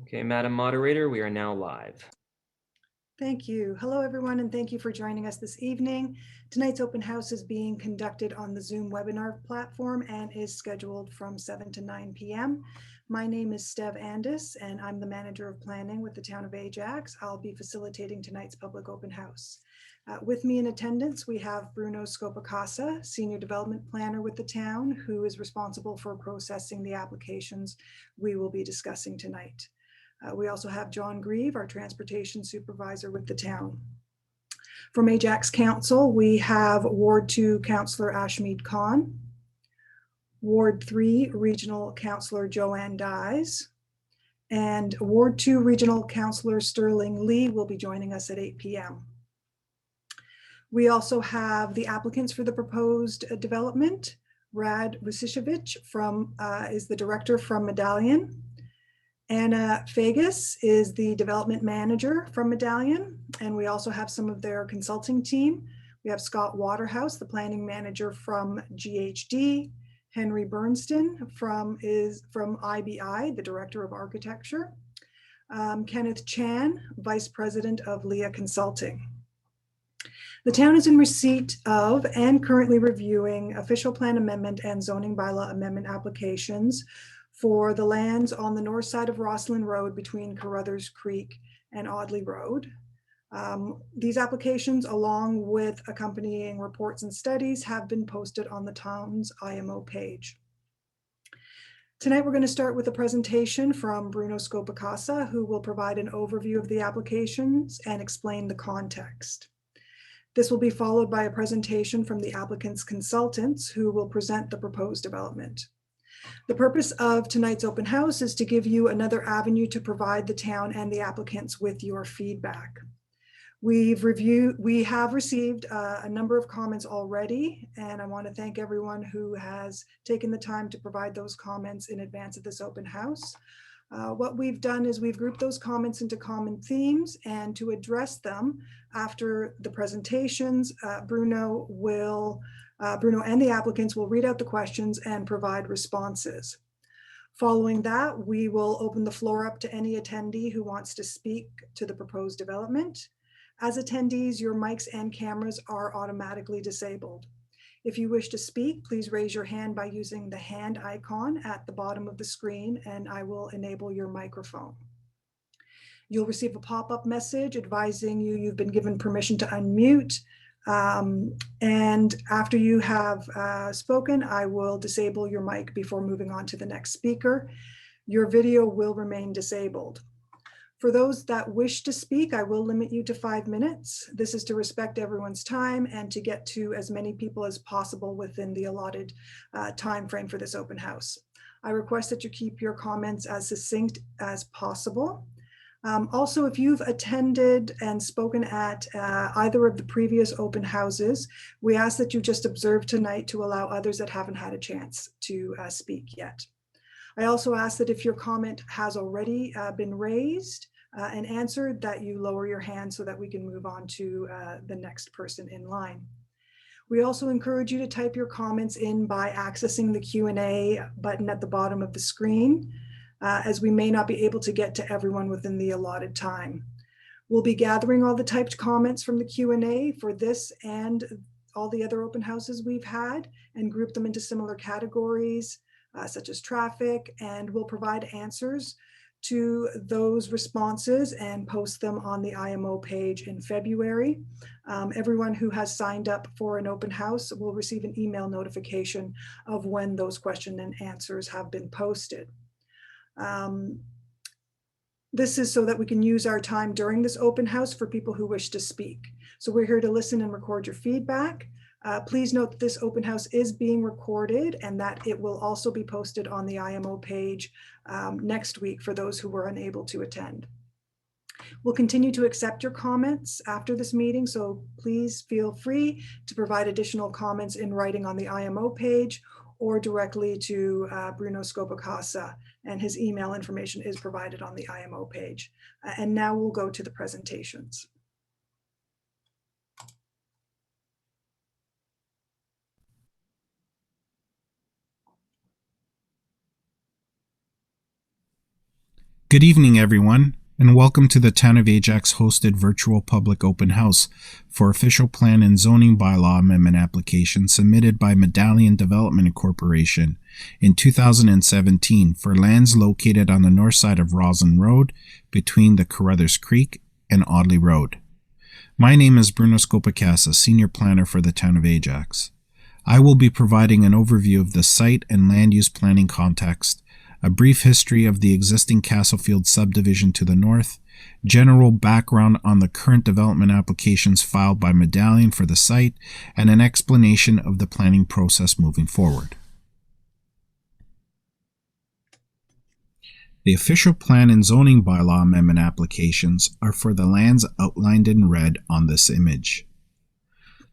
Okay, Madam Moderator, we are now live. Thank you. Hello, everyone, and thank you for joining us this evening. Tonight's open house is being conducted on the Zoom webinar platform and is scheduled from 7 to 9 p.m. My name is Stev Andis, and I'm the Manager of Planning with the Town of Ajax. I'll be facilitating tonight's public open house. With me in attendance, we have Bruno Scopacasa, Senior Development Planner with the town, who is responsible for processing the applications we will be discussing tonight. We also have John Grieve, our transportation supervisor with the town. From Ajax Council, we have Ward 2 Councillor Ashmead Khan, Ward 3 Regional Councillor Joanne Dyes, and Ward 2 Regional Councillor Sterling Lee will be joining us at 8 p.m. We also have the applicants for the proposed development. Rad Vucishevich is the director from Medallion. Anna Fagus is the development manager from Medallion, and we also have some of their consulting team. We have Scott Waterhouse, the planning manager from GHD, Henry Bernston from IBI, the director of architecture, Kenneth Chan, vice president of Leah Consulting. The town is in receipt of and currently reviewing official plan amendment and zoning bylaw amendment applications for the lands on the north side of Rosslyn Road between Carruthers Creek and Audley Road. These applications, along with accompanying reports and studies, have been posted on the town's IMO page. Tonight, we're going to start with a presentation from Bruno Scopacasa, who will provide an overview of the applications and explain the context. This will be followed by a presentation from the applicant's consultants, who will present the proposed development. The purpose of tonight's open house is to give you another avenue to provide the town and the applicants with your feedback. We have received a number of comments already, and I want to thank everyone who has taken the time to provide those comments in advance of this open house. What we've done is we've grouped those comments into common themes, and to address them after the presentations, Bruno and the applicants will read out the questions and provide responses. Following that, we will open the floor up to any attendee who wants to speak to the proposed development. As attendees, your mics and cameras are automatically disabled. If you wish to speak, please raise your hand by using the hand icon at the bottom of the screen, and I will enable your microphone. You'll receive a pop-up message advising you've been given permission to unmute. And after you have spoken, I will disable your mic before moving on to the next speaker. Your video will remain disabled. For those that wish to speak, I will limit you to 5 minutes. This is to respect everyone's time and to get to as many people as possible within the allotted time frame for this open house. I request that you keep your comments as succinct as possible. Also, if you've attended and spoken at either of the previous open houses, we ask that you just observe tonight to allow others that haven't had a chance to speak yet. I also ask that if your comment has already been raised and answered, that you lower your hand so that we can move on to the next person in line. We also encourage you to type your comments in by accessing the Q&A button at the bottom of the screen, as we may not be able to get to everyone within the allotted time. We'll be gathering all the typed comments from the Q&A for this and all the other open houses we've had and group them into similar categories, such as traffic, and we'll provide answers to those responses and post them on the IMO page in February. Everyone who has signed up for an open house will receive an email notification of when those question and answers have been posted. This is so that we can use our time during this open house for people who wish to speak. So we're here to listen and record your feedback. Please note that this open house is being recorded and that it will also be posted on the IMO page next week for those who were unable to attend. We'll continue to accept your comments after this meeting, so please feel free to provide additional comments in writing on the IMO page or directly to Bruno Scopacasa, and his email information is provided on the IMO page. And now we'll go to the presentations. Good evening, everyone, and welcome to the Town of Ajax hosted virtual public open house for official plan and zoning bylaw amendment application submitted by Medallion Development Incorporation in 2017 for lands located on the north side of Roslyn Road between the Carruthers Creek and Audley Road. My name is Bruno Scopacasa, Senior Planner for the Town of Ajax. I will be providing an overview of the site and land use planning context, a brief history of the existing Castlefield subdivision to the north, general background on the current development applications filed by Medallion for the site, and an explanation of the planning process moving forward. The official plan and zoning bylaw amendment applications are for the lands outlined in red on this image.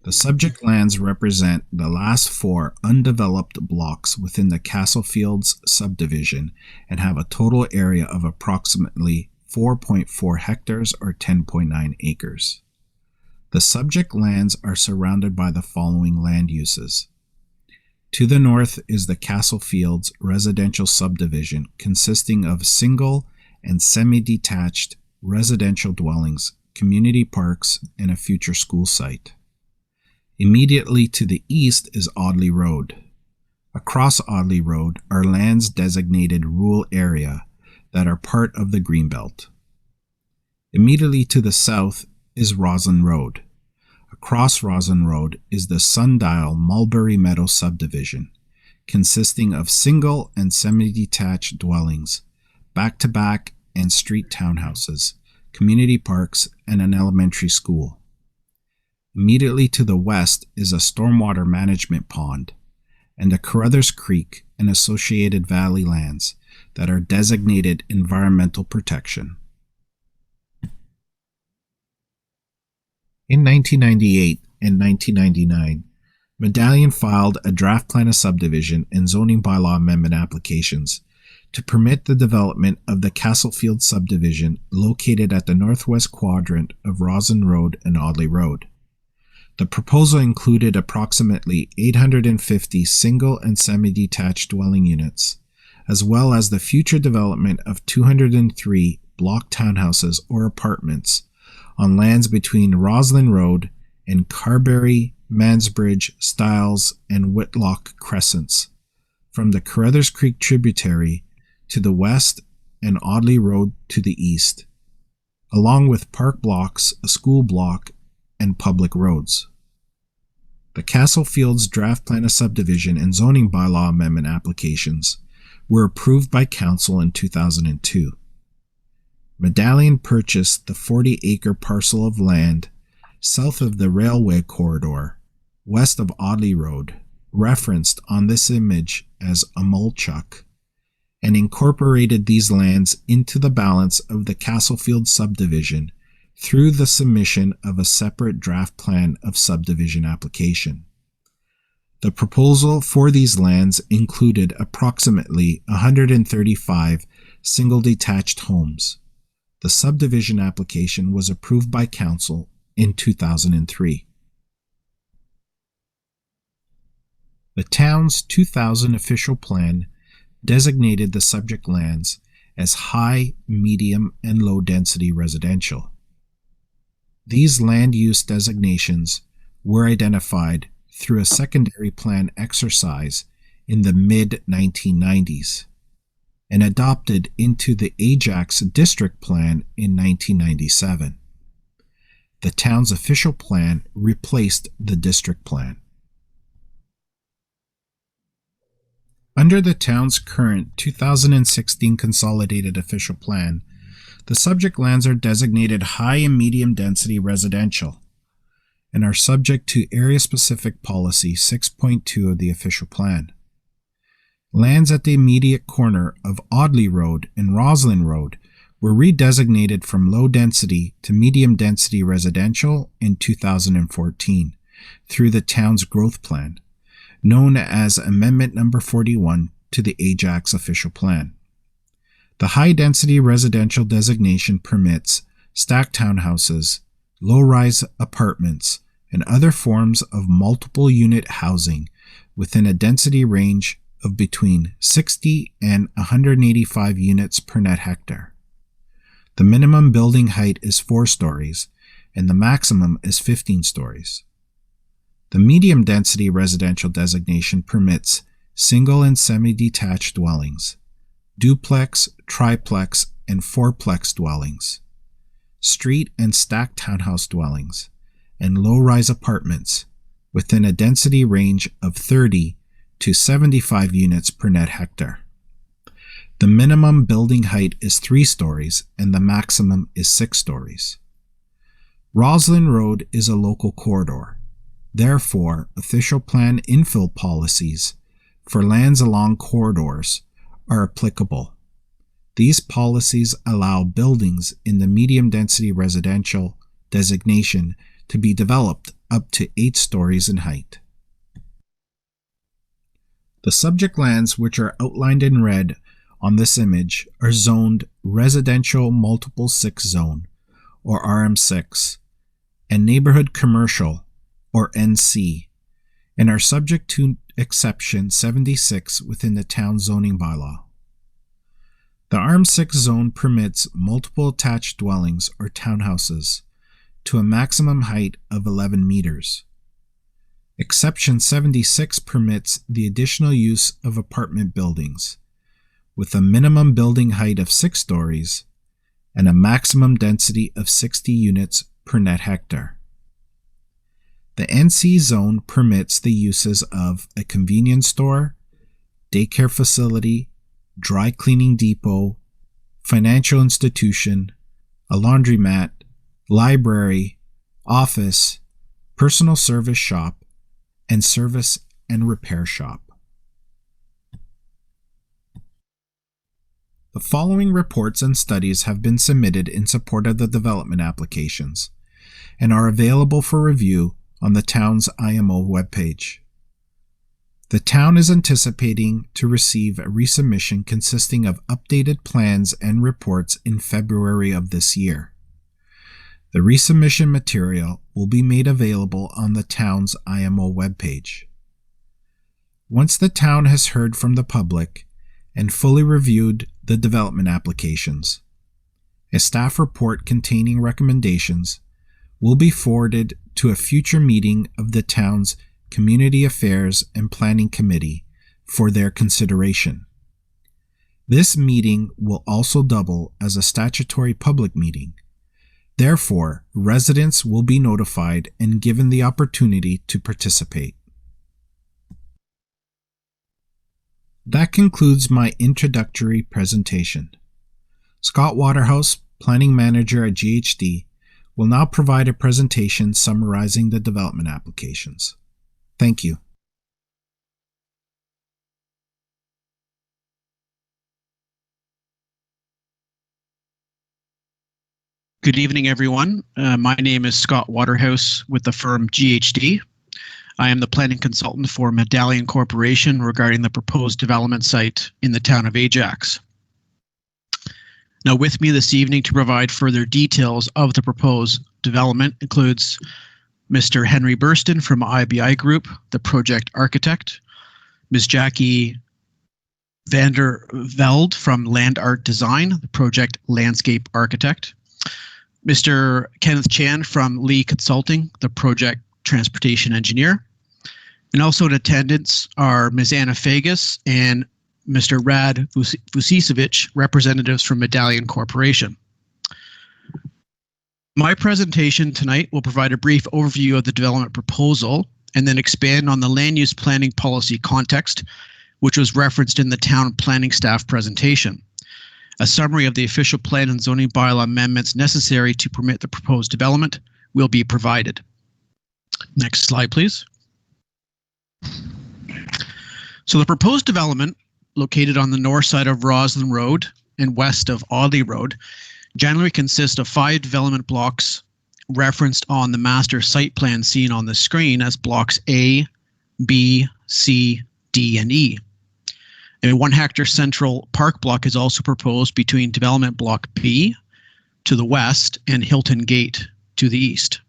The subject lands represent the last 4 undeveloped blocks within the Castlefields subdivision and have a total area of approximately 4.4 hectares or 10.9 acres. The subject lands are surrounded by the following land uses. To the north is the Castlefields residential subdivision consisting of single and semi-detached residential dwellings, community parks, and a future school site. Immediately to the east is Audley Road. Across Audley Road are lands designated rural area that are part of the Greenbelt. Immediately to the south is Roslyn Road. Across Roslyn Road is the Sundial Mulberry Meadow subdivision, consisting of single and semi-detached dwellings, back-to-back and street townhouses, community parks, and an elementary school. Immediately to the west is a stormwater management pond and the Carruthers Creek and associated valley lands that are designated environmental protection. In 1998 and 1999, Medallion filed a draft plan of subdivision and zoning bylaw amendment applications to permit the development of the Castlefield subdivision located at the northwest quadrant of Roslyn Road and Audley Road. The proposal included approximately 850 single and semi-detached dwelling units, as well as the future development of 203 block townhouses or apartments on lands between Roslyn Road and Carberry, Mansbridge, Stiles, and Whitlock Crescents, from the Carruthers Creek tributary to the west and Audley Road to the east, along with park blocks, a school block, and public roads. The Castlefields draft plan of subdivision and zoning bylaw amendment applications were approved by Council in 2002. Medallion purchased the 40-acre parcel of land south of the railway corridor, west of Audley Road, referenced on this image as Amolchuk, and incorporated these lands into the balance of the Castlefield subdivision through the submission of a separate draft plan of subdivision application. The proposal for these lands included approximately 135 single detached homes. The subdivision application was approved by Council in 2003. The town's 2000 official plan designated the subject lands as high, medium, and low density residential. These land use designations were identified through a secondary plan exercise in the mid-1990s and adopted into the Ajax district plan in 1997. The town's official plan replaced the district plan. Under the town's current 2016 consolidated official plan, the subject lands are designated high and medium density residential and are subject to area-specific policy 6.2 of the official plan. Lands at the immediate corner of Audley Road and Roslyn Road were redesignated from low density to medium density residential in 2014 through the town's growth plan, known as Amendment Number 41 to the Ajax official plan. The high-density residential designation permits stacked townhouses, low-rise apartments, and other forms of multiple-unit housing within a density range of between 60 and 185 units per net hectare. The minimum building height is 4 stories, and the maximum is 15 stories. The medium density residential designation permits single and semi-detached dwellings, duplex, triplex, and fourplex dwellings, street and stacked townhouse dwellings, and low-rise apartments within a density range of 30 to 75 units per net hectare. The minimum building height is 3 stories and the maximum is 6 stories. Roslyn Road is a local corridor. Therefore, official plan infill policies for lands along corridors are applicable. These policies allow buildings in the medium-density residential designation to be developed up to 8 stories in height. The subject lands, which are outlined in red on this image, are zoned Residential Multiple 6 Zone, or RM6, and Neighborhood Commercial, or NC, and are subject to Exception 76 within the town zoning bylaw. The RM6 zone permits multiple attached dwellings or townhouses to a maximum height of 11 meters. Exception 76 permits the additional use of apartment buildings with a minimum building height of 6 stories and a maximum density of 60 units per net hectare. The NC zone permits the uses of a convenience store, daycare facility, dry cleaning depot, financial institution, a laundromat, library, office, personal service shop, and service and repair shop. The following reports and studies have been submitted in support of the development applications and are available for review on the town's IMO webpage. The town is anticipating to receive a resubmission consisting of updated plans and reports in February of this year. The resubmission material will be made available on the town's IMO webpage. Once the town has heard from the public and fully reviewed the development applications, a staff report containing recommendations will be forwarded to a future meeting of the town's Community Affairs and Planning Committee for their consideration. This meeting will also double as a statutory public meeting. Therefore, residents will be notified and given the opportunity to participate. That concludes my introductory presentation. Scott Waterhouse, Planning Manager at GHD, will now provide a presentation summarizing the development applications. Thank you. Good evening, everyone. My name is Scott Waterhouse with the firm GHD. I am the planning consultant for Medallion Corporation regarding the proposed development site in the town of Ajax. Now, with me this evening to provide further details of the proposed development includes Mr. Henry Burston from IBI Group, the project architect, Ms. Jackie Vandervelde from Land Art Design, the project landscape architect, Mr. Kenneth Chan from Lee Consulting, the project transportation engineer, and also in attendance are Ms. Anna Fagus and Mr. Rad Vucicevic, representatives from Medallion Corporation. My presentation tonight will provide a brief overview of the development proposal and then expand on the land use planning policy context, which was referenced in the town planning staff presentation. A summary of the official plan and zoning bylaw amendments necessary to permit the proposed development will be provided. Next slide, please. So the proposed development, located on the north side of Roslyn Road and west of Audley Road, generally consists of 5 development blocks referenced on the master site plan seen on the screen as blocks A, B, C, D, and E. A 1 hectare central park block is also proposed between development block B to the west and Hilton Gate to the east.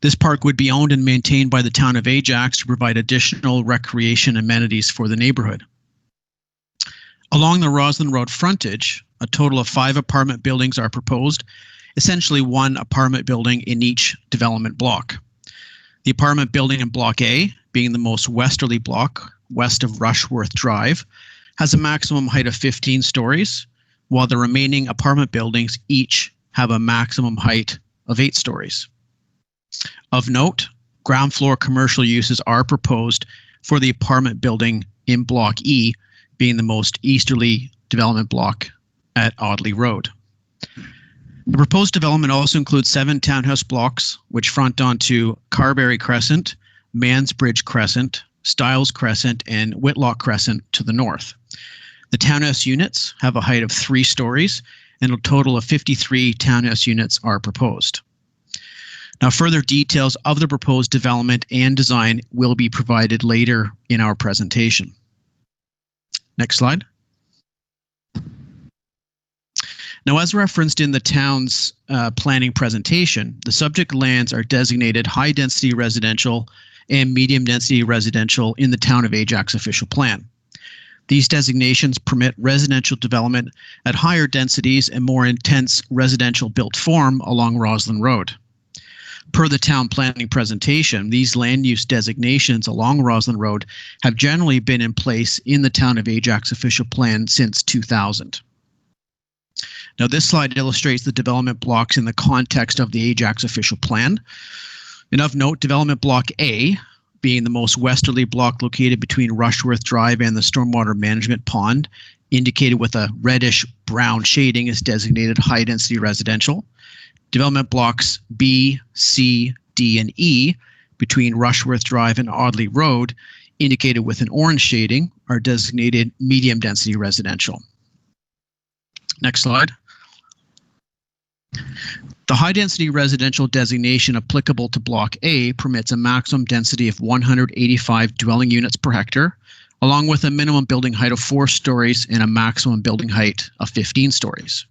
This park would be owned and maintained by the town of Ajax to provide additional recreation amenities for the neighborhood. Along the Roslyn Road frontage, a total of 5 apartment buildings are proposed, essentially 1 apartment building in each development block. The apartment building in Block A, being the most westerly block, west of Rushworth Drive, has a maximum height of 15 stories, while the remaining apartment buildings each have a maximum height of 8 stories. Of note, ground floor commercial uses are proposed for the apartment building in Block E, being the most easterly development block at Audley Road. The proposed development also includes 7 townhouse blocks, which front onto Carberry Crescent, Mansbridge Crescent, Stiles Crescent, and Whitlock Crescent to the north. The townhouse units have a height of 3 stories, and a total of 53 townhouse units are proposed. Now, further details of the proposed development and design will be provided later in our presentation. Next slide. Now, as referenced in the town's planning presentation, the subject lands are designated high-density residential and medium-density residential in the Town of Ajax official plan. These designations permit residential development at higher densities and more intense residential built form along Roslyn Road. Per the town planning presentation, these land use designations along Roslyn Road have generally been in place in the Town of Ajax official plan since 2000. Now, this slide illustrates the development blocks in the context of the Ajax official plan. And of note, development block A, being the most westerly block located between Rushworth Drive and the stormwater management pond, indicated with a reddish brown shading, is designated high density residential. Development blocks B, C, D, and E between Rushworth Drive and Audley Road, indicated with an orange shading, are designated medium density residential. Next slide. The high density residential designation applicable to Block A permits a maximum density of 185 dwelling units per hectare, along with a minimum building height of 4 stories and a maximum building height of 15 stories.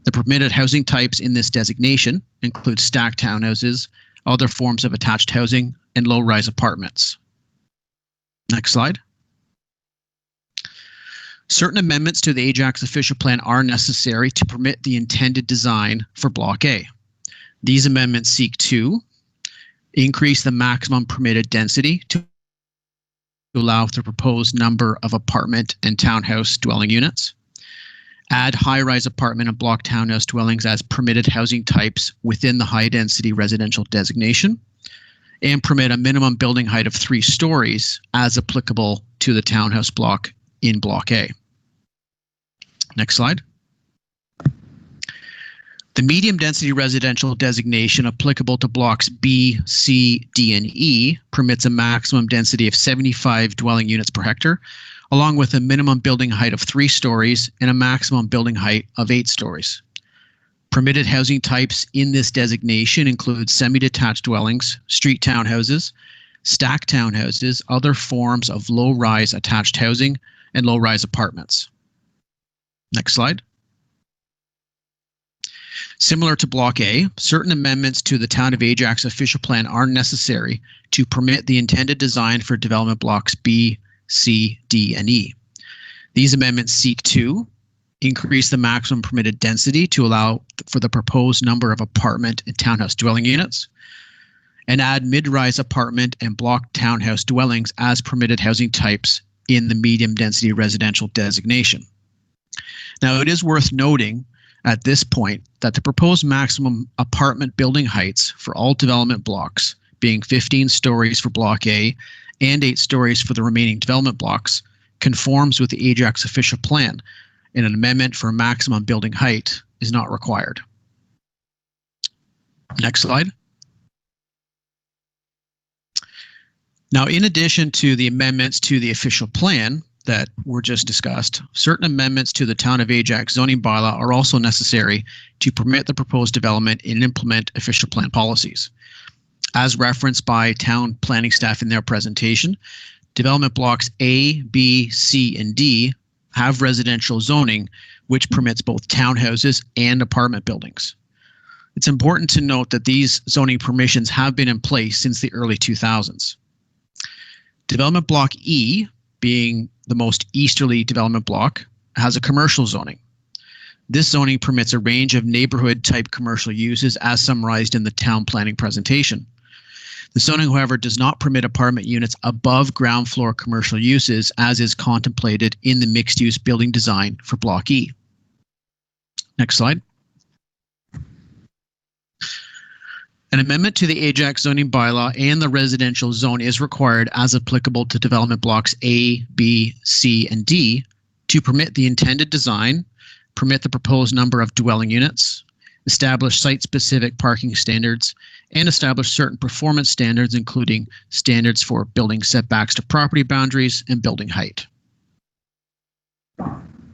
The permitted housing types in this designation include stacked townhouses, other forms of attached housing, and low-rise apartments. Next slide. Certain amendments to the Ajax official plan are necessary to permit the intended design for Block A. These amendments seek to increase the maximum permitted density to allow for the proposed number of apartment and townhouse dwelling units, add high-rise apartment and block townhouse dwellings as permitted housing types within the high-density residential designation, and permit a minimum building height of 3 stories as applicable to the townhouse block in Block A. Next slide. The medium-density residential designation applicable to blocks B, C, D, and E permits a maximum density of 75 dwelling units per hectare, along with a minimum building height of 3 stories and a maximum building height of 8 stories. Permitted housing types in this designation include semi-detached dwellings, street townhouses, stacked townhouses, other forms of low-rise attached housing, and low-rise apartments. Next slide. Similar to Block A, certain amendments to the Town of Ajax official plan are necessary to permit the intended design for development blocks B, C, D, and E. These amendments seek to increase the maximum permitted density to allow for the proposed number of apartment and townhouse dwelling units, and add mid-rise apartment and block townhouse dwellings as permitted housing types in the medium density residential designation. Now, it is worth noting at this point that the proposed maximum apartment building heights for all development blocks, being 15 stories for Block A and 8 stories for the remaining development blocks, conforms with the Ajax official plan, and an amendment for maximum building height is not required. Next slide. Now, in addition to the amendments to the official plan that were just discussed, certain amendments to the Town of Ajax zoning bylaw are also necessary to permit the proposed development and implement official plan policies. As referenced by town planning staff in their presentation, development blocks A, B, C, and D have residential zoning, which permits both townhouses and apartment buildings. It's important to note that these zoning permissions have been in place since the early 2000s. Development block E being the most easterly development block, has a commercial zoning. This zoning permits a range of neighborhood-type commercial uses as summarized in the town planning presentation. The zoning, however, does not permit apartment units above ground floor commercial uses as is contemplated in the mixed-use building design for Block E. Next slide. An amendment to the Ajax zoning bylaw and the residential zone is required as applicable to development blocks A, B, C, and D to permit the intended design, permit the proposed number of dwelling units, establish site-specific parking standards, and establish certain performance standards, including standards for building setbacks to property boundaries and building height.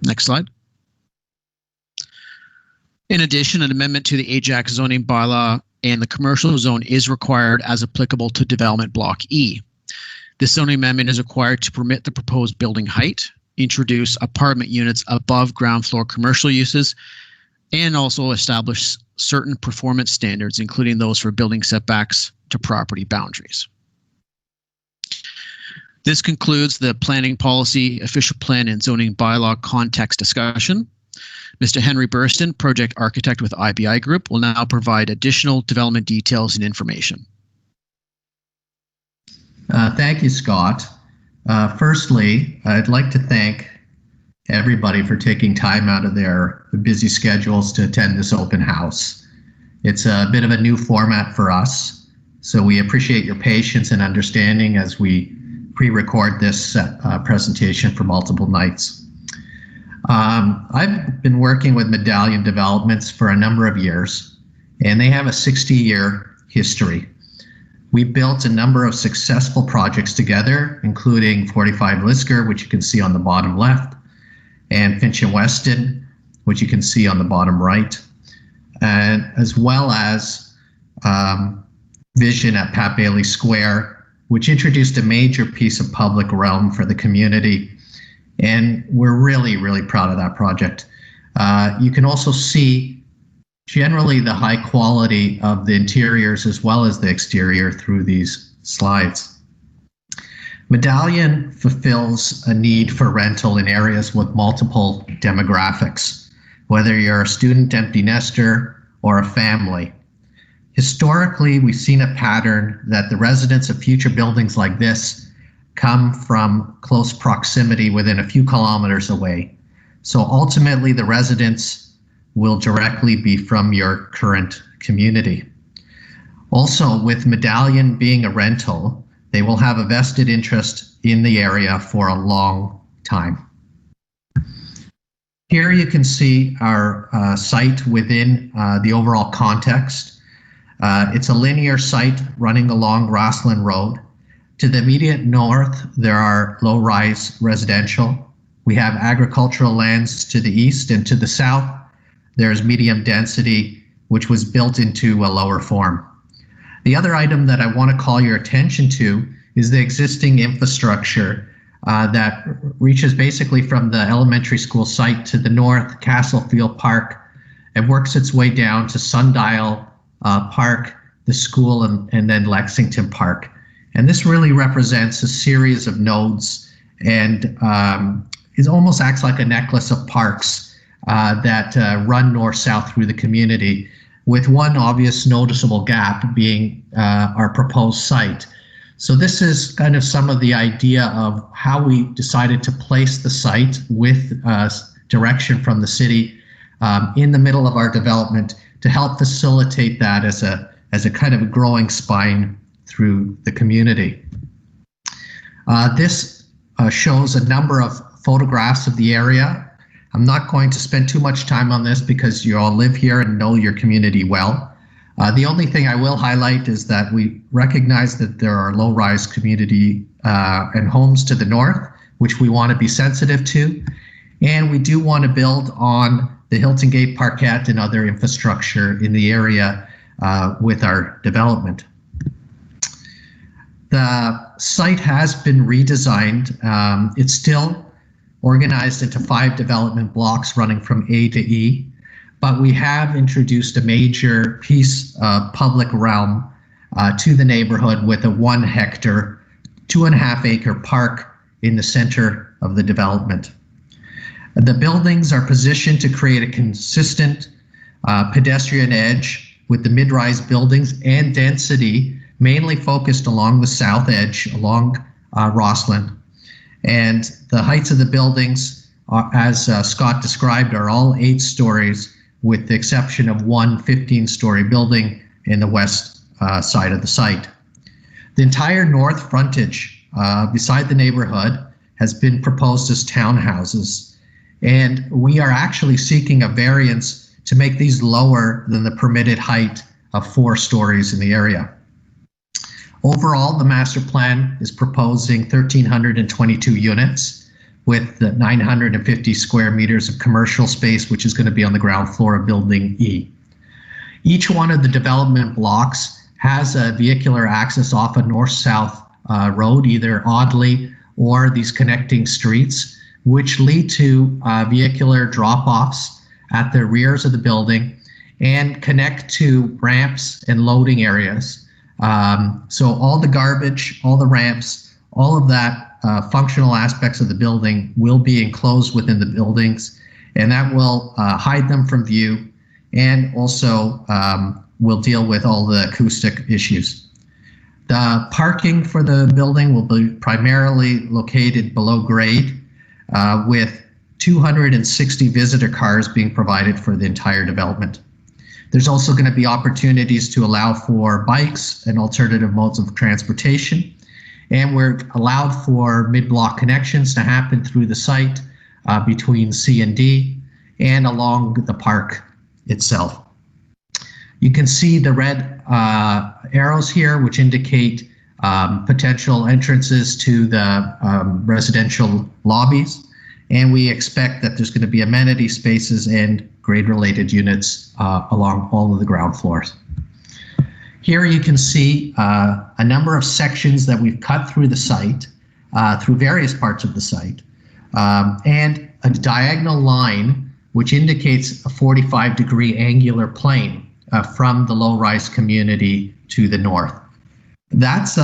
Next slide. In addition, an amendment to the Ajax zoning bylaw and the commercial zone is required as applicable to development block E. This zoning amendment is required to permit the proposed building height, introduce apartment units above ground floor commercial uses, and also establish certain performance standards, including those for building setbacks to property boundaries. This concludes the planning policy, official plan, and zoning bylaw context discussion. Mr. Henry Burston, project architect with IBI Group, will now provide additional development details and information. Thank you, Scott. Firstly, I'd like to thank everybody for taking time out of their busy schedules to attend this open house. It's a bit of a new format for us, so we appreciate your patience and understanding as we pre-record this presentation for multiple nights. I've been working with Medallion Developments for a number of years, and they have a 60-year history. We built a number of successful projects together, including 45 Lisker, which you can see on the bottom left, and Finch and Weston, which you can see on the bottom right, and as well as Vision at Pat Bailey Square, which introduced a major piece of public realm for the community. And we're really, really proud of that project. You can also see generally the high quality of the interiors as well as the exterior through these slides. Medallion fulfills a need for rental in areas with multiple demographics, whether you're a student empty nester or a family. Historically, we've seen a pattern that the residents of future buildings like this come from close proximity within a few kilometers away. So ultimately, the residents will directly be from your current community. Also, with Medallion being a rental, they will have a vested interest in the area for a long time. Here you can see our site within the overall context. It's a linear site running along Rossland Road. To the immediate north, there are low-rise residential. We have agricultural lands to the east, and to the south, there's medium density, which was built into a lower form. The other item that I want to call your attention to is the existing infrastructure that reaches basically from the elementary school site to the north, Castlefield Park, and works its way down to Sundial Park, the school, and then Lexington Park. And this really represents a series of nodes, and it almost acts like a necklace of parks that run north-south through the community, with one obvious noticeable gap being our proposed site. So this is kind of some of the idea of how we decided to place the site with direction from the city in the middle of our development to help facilitate that as a kind of a growing spine through the community. This shows a number of photographs of the area. I'm not going to spend too much time on this because you all live here and know your community well. The only thing I will highlight is that we recognize that there are low-rise community and homes to the north, which we want to be sensitive to. And we do want to build on the Hilton Gate Parkette and other infrastructure in the area with our development. The site has been redesigned. It's still organized into 5 development blocks running from A to E, but we have introduced a major piece of public realm to the neighborhood with a 1 hectare, 2.5 acre park in the center of the development. The buildings are positioned to create a consistent pedestrian edge with the mid-rise buildings and density mainly focused along the south edge, along Roslyn. And the heights of the buildings, as Scott described, are all 8 stories, with the exception of one 15-story building in the west side of the site. The entire north frontage beside the neighborhood has been proposed as townhouses, and we are actually seeking a variance to make these lower than the permitted height of 4 stories in the area. Overall, the master plan is proposing 1,322 units with the 950 square meters of commercial space, which is going to be on the ground floor of Building E. Each one of the development blocks has a vehicular access off a north-south road, either Audley or these connecting streets, which lead to vehicular drop-offs at the rears of the building and connect to ramps and loading areas. So all the garbage, all the ramps, all of that functional aspects of the building will be enclosed within the buildings, and that will hide them from view, and also will deal with all the acoustic issues. The parking for the building will be primarily located below grade, with 260 visitor cars being provided for the entire development. There's also going to be opportunities to allow for bikes and alternative modes of transportation. And we're allowed for mid-block connections to happen through the site between C and D and along the park itself. You can see the red arrows here, which indicate potential entrances to the residential lobbies. And we expect that there's going to be amenity spaces and grade-related units along all of the ground floors. Here you can see a number of sections that we've cut through the site, through various parts of the site, and a diagonal line which indicates a 45-degree angular plane from the low-rise community to the north. That's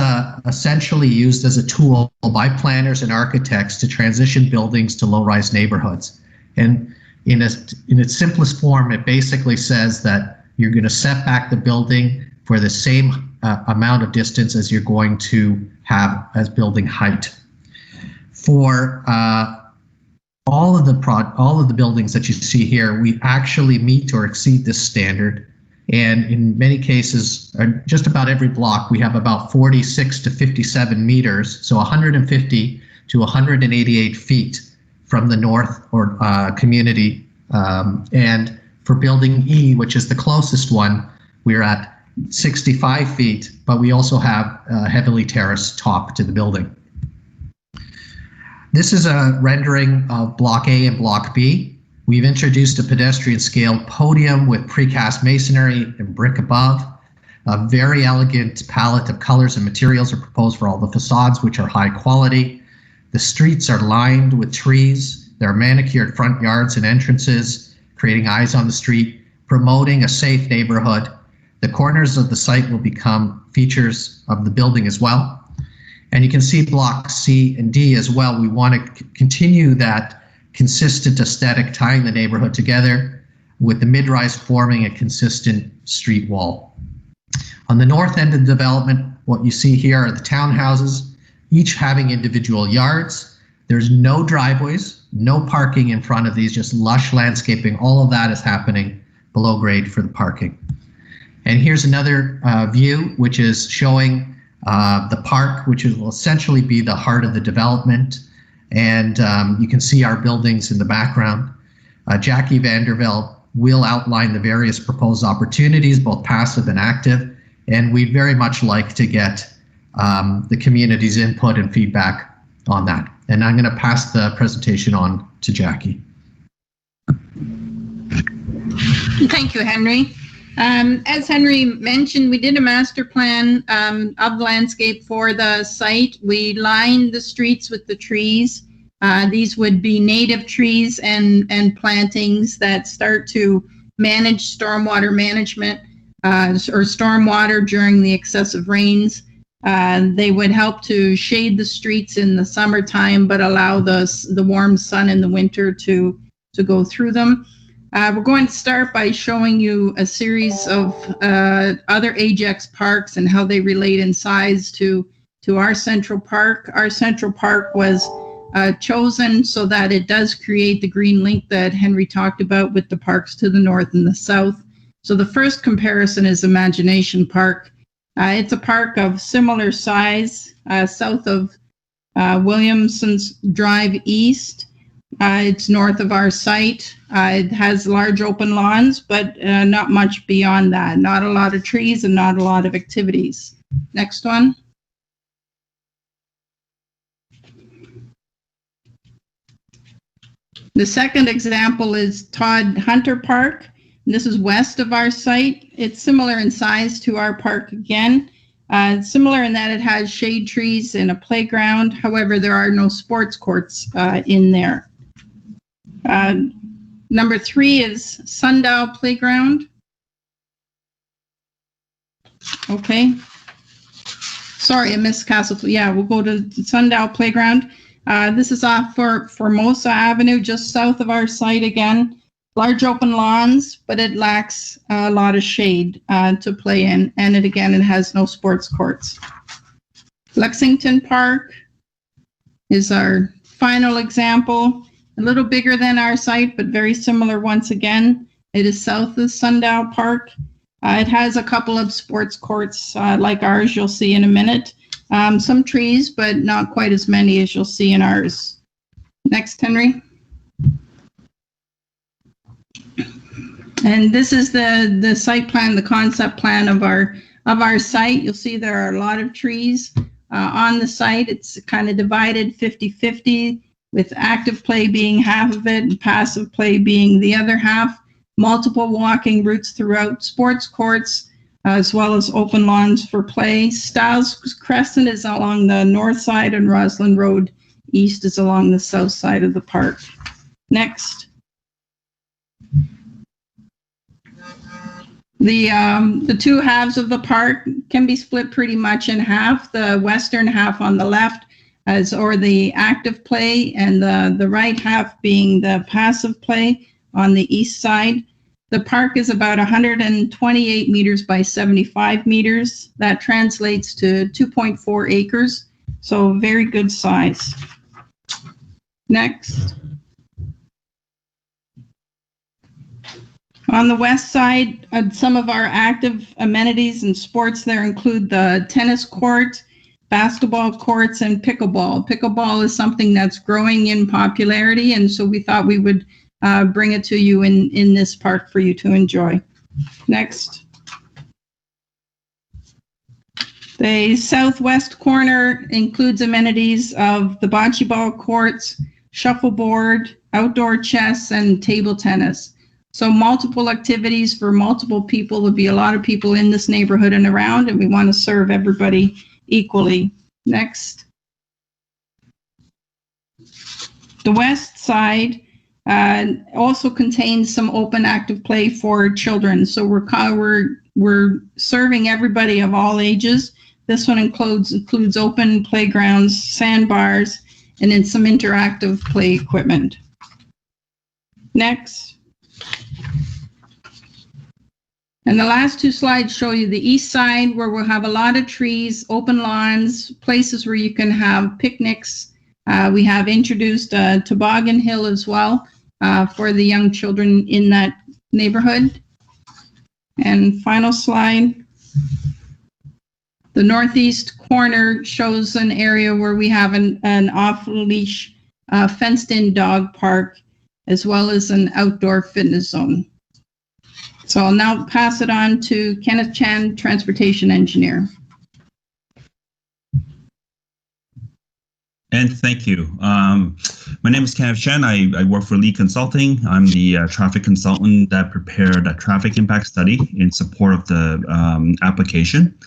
essentially used as a tool by planners and architects to transition buildings to low-rise neighborhoods. And in its simplest form, it basically says that you're going to set back the building for the same amount of distance as you're going to have as building height. For all of the buildings that you see here, we actually meet or exceed this standard. And in many cases, just about every block, we have about 46 to 57 meters, so 150 to 188 feet from the north or community. And for Building E, which is the closest one, we're at 65 feet, but we also have a heavily terraced top to the building. This is a rendering of Block A and Block B. We've introduced a pedestrian scale podium with precast masonry and brick above. A very elegant palette of colors and materials are proposed for all the facades, which are high quality. The streets are lined with trees. There are manicured front yards and entrances, creating eyes on the street, promoting a safe neighborhood. The corners of the site will become features of the building as well. And you can see Blocks C and D as well. We want to continue that consistent aesthetic, tying the neighborhood together, with the mid-rise forming a consistent street wall. On the north end of the development, what you see here are the townhouses, each having individual yards. There's no driveways, no parking in front of these, just lush landscaping. All of that is happening below grade for the parking. And here's another view, which is showing the park, which will essentially be the heart of the development. And you can see our buildings in the background. Jackie Vandervelde will outline the various proposed opportunities, both passive and active. And we'd very much like to get the community's input and feedback on that. And I'm going to pass the presentation on to Jackie. Thank you, Henry. As Henry mentioned, we did a master plan of the landscape for the site. We lined the streets with the trees. These would be native trees and plantings that start to manage stormwater management or stormwater during the excessive rains. They would help to shade the streets in the summertime, but allow the warm sun in the winter to go through them. We're going to start by showing you a series of other Ajax parks and how they relate in size to our Central Park. Our Central Park was chosen so that it does create the green link that Henry talked about with the parks to the north and the south. So the first comparison is Imagination Park. It's a park of similar size, south of Williamson's Drive East. It's north of our site. It has large open lawns, but not much beyond that. Not a lot of trees and not a lot of activities. Next one. The second example is Todd Hunter Park. This is west of our site. It's similar in size to our park again. Similar in that it has shade trees and a playground. However, there are no sports courts in there. Number 3 is Sundow Playground. Okay. Sorry, I missed Castlefield. Yeah, we'll go to Sundow Playground. This is off for Formosa Avenue, just south of our site again. Large open lawns, but it lacks a lot of shade to play in. And it has no sports courts. Lexington Park is our final example. A little bigger than our site, but very similar once again. It is south of Sundow Park. It has a couple of sports courts like ours, you'll see in a minute. Some trees, but not quite as many as you'll see in ours. Next, Henry. And this is the site plan, the concept plan of our site. You'll see there are a lot of trees on the site. It's kind of divided 50-50, with active play being half of it and passive play being the other half. Multiple walking routes throughout, sports courts, as well as open lawns for play. Styles Crescent is along the north side and Roslyn Road East is along the south side of the park. Next. The two halves of the park can be split pretty much in half. The western half on the left or the active play, and the right half being the passive play on the east side. The park is about 128 meters by 75 meters. That translates to 2.4 acres, so very good size. Next. On the west side, some of our active amenities and sports there include the tennis court, basketball courts, and pickleball. Pickleball is something that's growing in popularity, and so we thought we would bring it to you in this park for you to enjoy. Next. The southwest corner includes amenities of the bocce ball courts, shuffleboard, outdoor chess, and table tennis. So multiple activities for multiple people. There'll be a lot of people in this neighborhood and around, and we want to serve everybody equally. Next. The west side also contains some open active play for children. So we're serving everybody of all ages. This one includes open playgrounds, sandbars, and then some interactive play equipment. Next. And the last two slides show you the east side, where we'll have a lot of trees, open lawns, places where you can have picnics. We have introduced a toboggan hill as well for the young children in that neighborhood. And final slide. The northeast corner shows an area where we have an off-leash fenced-in dog park, as well as an outdoor fitness zone. So I'll now pass it on to Kenneth Chan, Transportation Engineer. And thank you. My name is Kenneth. I work for Lee Consulting. I'm the traffic consultant that prepared a traffic impact study in support of the application.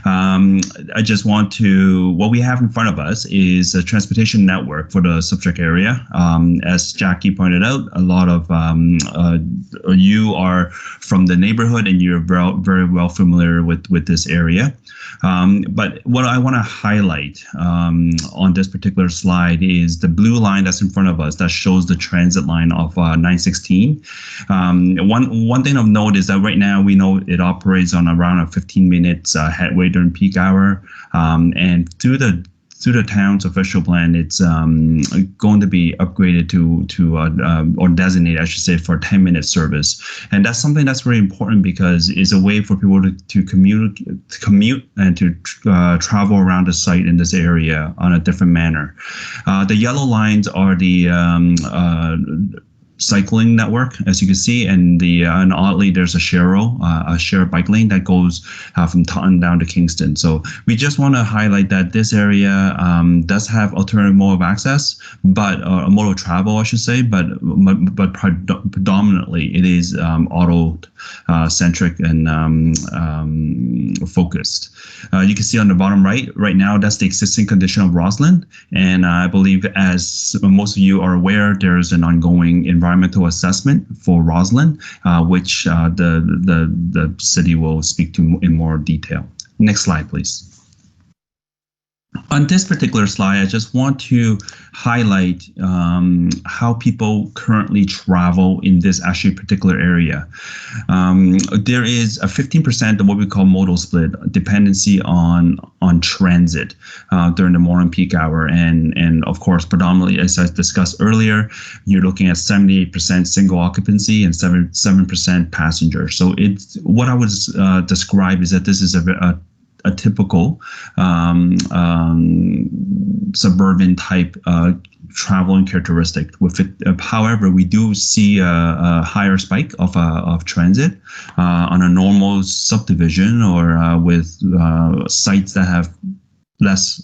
I just want to, what we have in front of us is a transportation network for the subject area. As Jackie pointed out, a lot of you are from the neighborhood and you're very well familiar with this area. But what I want to highlight on this particular slide is the blue line that's in front of us that shows the transit line of 916. One thing of note is that right now we know it operates on around a 15 minutes headway during peak hour, and through the town's official plan, it's going to be upgraded to or designated, I should say, for 10-minute service. And that's something that's very important because it's a way for people to commute and to travel around the site in this area on a different manner. The yellow lines are the cycling network, as you can see, and oddly there's a shared bike lane that goes from Taunton down to Kingston. So we just want to highlight that this area does have alternative mode of access, but a mode of travel, I should say, but predominantly it is auto centric and focused. You can see on the bottom right now, that's the existing condition of Roslyn. And I believe, as most of you are aware, there's an ongoing environmental assessment for Roslyn, which the city will speak to in more detail. Next slide, please. On this particular slide, I just want to highlight how people currently travel in this actually particular area. There is a 15% of what we call modal split dependency on transit during the morning peak hour, and of course, predominantly, as I discussed earlier, you're looking at 78% single occupancy and 7% passenger. So it's what I would describe is that this is a typical suburban type traveling characteristic. With it, however, we do see a higher spike of transit on a normal subdivision or with sites that have less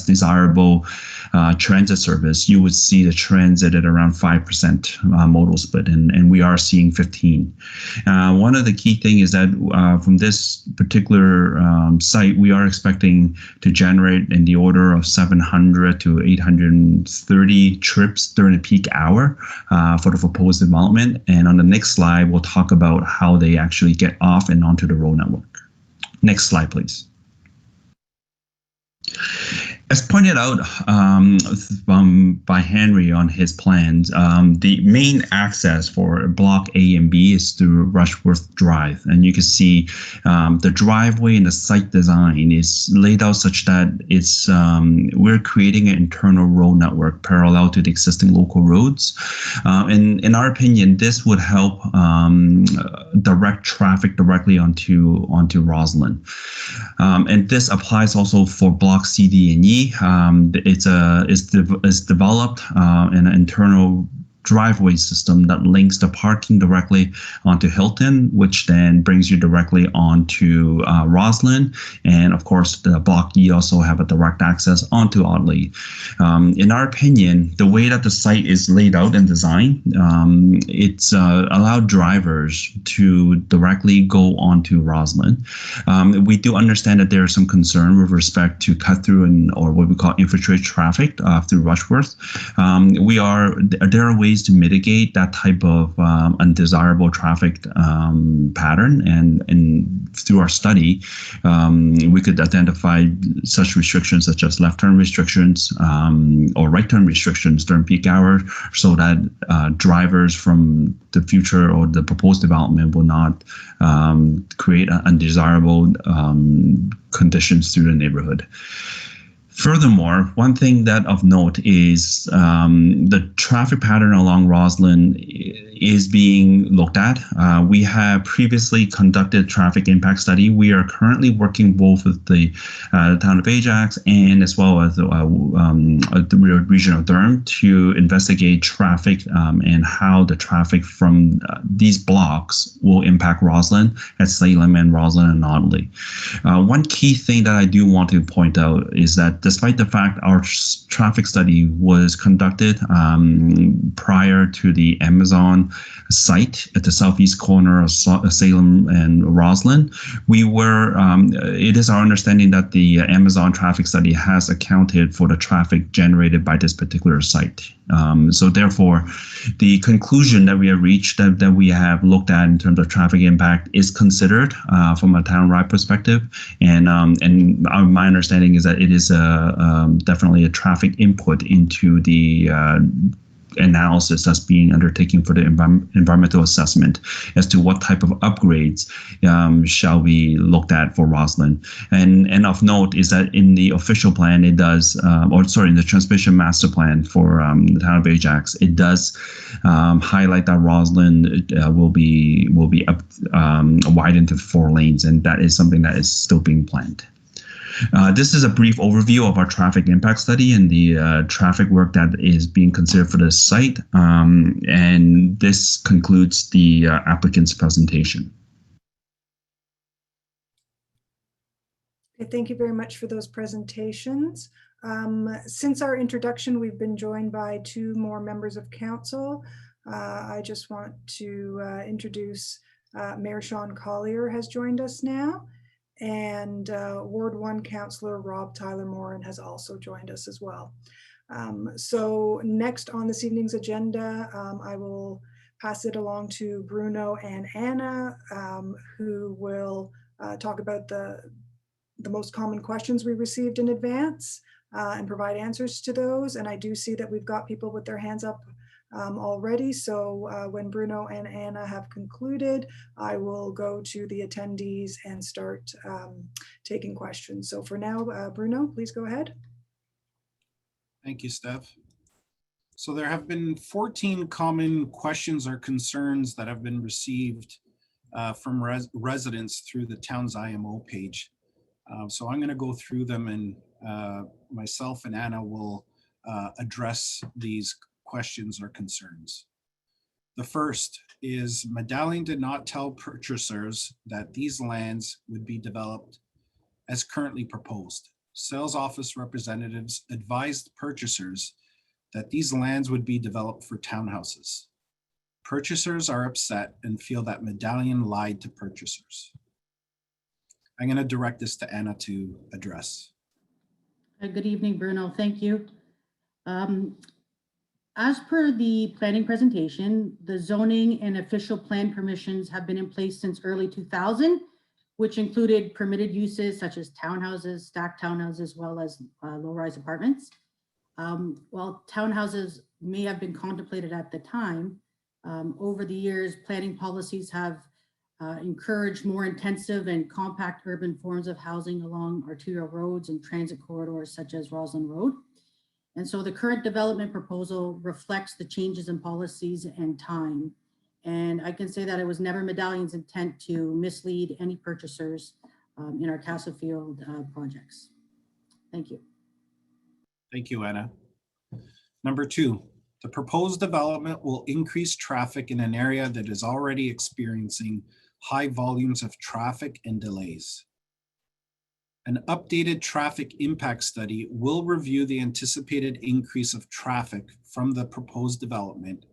desirable transit service. You would see the transit at around 5% modal split, and we are seeing 15. One of the key things is that from this particular site, we are expecting to generate in the order of 700 to 830 trips during the peak hour for the proposed development. And on the next slide, we'll talk about how they actually get off and onto the road network. Next slide, please. As pointed out by Henry on his plans, the main access for Block A and B is through Rushworth Drive. And you can see the driveway and the site design is laid out such that it's we're creating an internal road network parallel to the existing local roads. And in our opinion, this would help direct traffic directly onto Roslyn. And this applies also for Block C, D, and E. It's developed in an internal driveway system that links the parking directly onto Hilton, which then brings you directly onto Roslyn. And of course, the Block E also have a direct access onto Audley. In our opinion, the way that the site is laid out and designed, it's allowed drivers to directly go onto Roslyn. We do understand that there is some concern with respect to cut through or what we call infiltrate traffic through Rushworth. There are ways to mitigate that type of undesirable traffic pattern, and through our study, we could identify such restrictions such as left turn restrictions or right turn restrictions during peak hour, so that drivers from the future or the proposed development will not create undesirable conditions through the neighborhood. Furthermore, one thing that of note is the traffic pattern along Roslyn is being looked at. We have previously conducted traffic impact study. We are currently working both with the town of Ajax and as well as the region of Durham to investigate traffic and how the traffic from these blocks will impact Roslyn, at Salem, and Roslyn and Audley. One key thing that I do want to point out is that despite the fact our traffic study was conducted prior to the Amazon site at the southeast corner of Salem and Roslyn, it is our understanding that the Amazon traffic study has accounted for the traffic generated by this particular site. So therefore, the conclusion that we have reached, that we have looked at in terms of traffic impact, is considered from a town-wide perspective. And my understanding is that it is definitely a traffic input into the analysis that's being undertaken for the environmental assessment as to what type of upgrades shall be looked at for Roslyn. And of note is that in the official plan, it does, in the transmission master plan for the town of Ajax, it does highlight that Roslyn will be widened to 4 lanes, and that is something that is still being planned. This is a brief overview of our traffic impact study and the traffic work that is being considered for this site. And this concludes the applicant's presentation. Okay, thank you very much for those presentations. Since our introduction, we've been joined by 2 more members of council. I just want to introduce Mayor Sean Collier has joined us now. And Ward 1 Councillor Rob Tyler Moran has also joined us as well. So next on this evening's agenda, I will pass it along to Bruno and Anna, who will talk about the most common questions we received in advance and provide answers to those. And I do see that we've got people with their hands up already. So when Bruno and Anna have concluded, I will go to the attendees and start taking questions. So for now, Bruno, please go ahead. Thank you, Steph. So there have been 14 common questions or concerns that have been received from residents through the town's IMO page. So I'm going to go through them, and myself and Anna will address these questions or concerns. The first is Medallion did not tell purchasers that these lands would be developed as currently proposed. Sales office representatives advised purchasers that these lands would be developed for townhouses. Purchasers are upset and feel that Medallion lied to purchasers. I'm going to direct this to Anna to address. Good evening, Bruno. Thank you. As per the planning presentation, the zoning and official plan permissions have been in place since early 2000, which included permitted uses such as townhouses, stacked townhouses, as well as low-rise apartments. While townhouses may have been contemplated at the time, over the years, planning policies have encouraged more intensive and compact urban forms of housing along arterial roads and transit corridors such as Roslyn Road. And so the current development proposal reflects the changes in policies and time. And I can say that it was never Medallion's intent to mislead any purchasers in our Castlefield projects. Thank you. Thank you, Anna. Number 2, the proposed development will increase traffic in an area that is already experiencing high volumes of traffic and delays. An updated traffic impact study will review the anticipated increase of traffic from the proposed development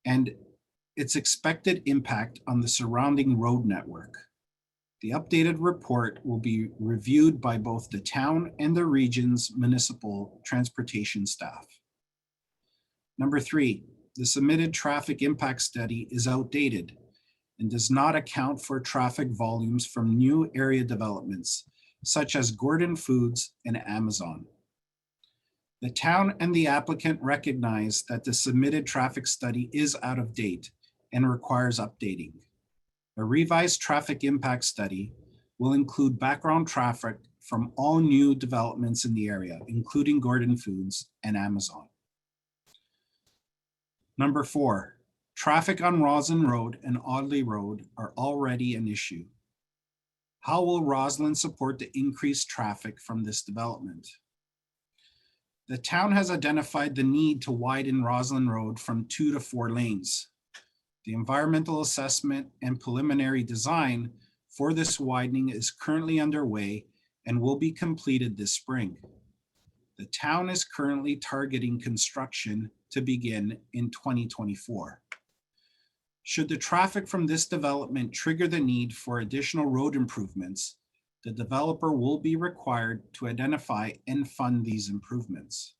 and its expected impact on the surrounding road network. The updated report will be reviewed by both the town and the region's municipal transportation staff. Number 3, the submitted traffic impact study is outdated and does not account for traffic volumes from new area developments, such as Gordon Foods and Amazon. The town and the applicant recognize that the submitted traffic study is out of date and requires updating. A revised traffic impact study will include background traffic from all new developments in the area, including Gordon Foods and Amazon. Number 4, Traffic on Roslyn Road and Audley Road are already an issue. How will Roslyn support the increased traffic from this development? The town has identified the need to widen Roslyn Road from 2 to 4 lanes. The environmental assessment and preliminary design for this widening is currently underway and will be completed this spring. The town is currently targeting construction to begin in 2024. Should the traffic from this development trigger the need for additional road improvements, the developer will be required to identify and fund these improvements.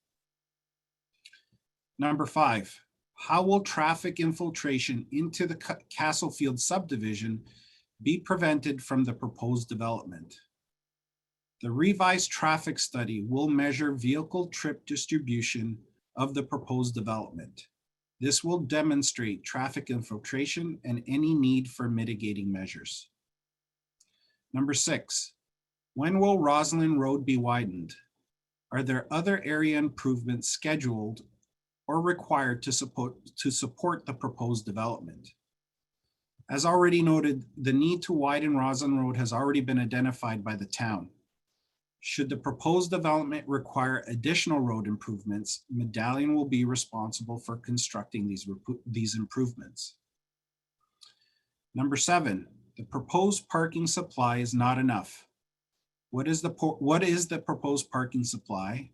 Number 5, how will traffic infiltration into the Castlefield subdivision be prevented from the proposed development? The revised traffic study will measure vehicle trip distribution of the proposed development. This will demonstrate traffic infiltration and any need for mitigating measures. Number 6, when will Roslyn Road be widened? Are there other area improvements scheduled or required to support the proposed development? As already noted, the need to widen Roslyn Road has already been identified by the town. Should the proposed development require additional road improvements, Medallion will be responsible for constructing these improvements. Number 7, the proposed parking supply is not enough. What is the proposed parking supply?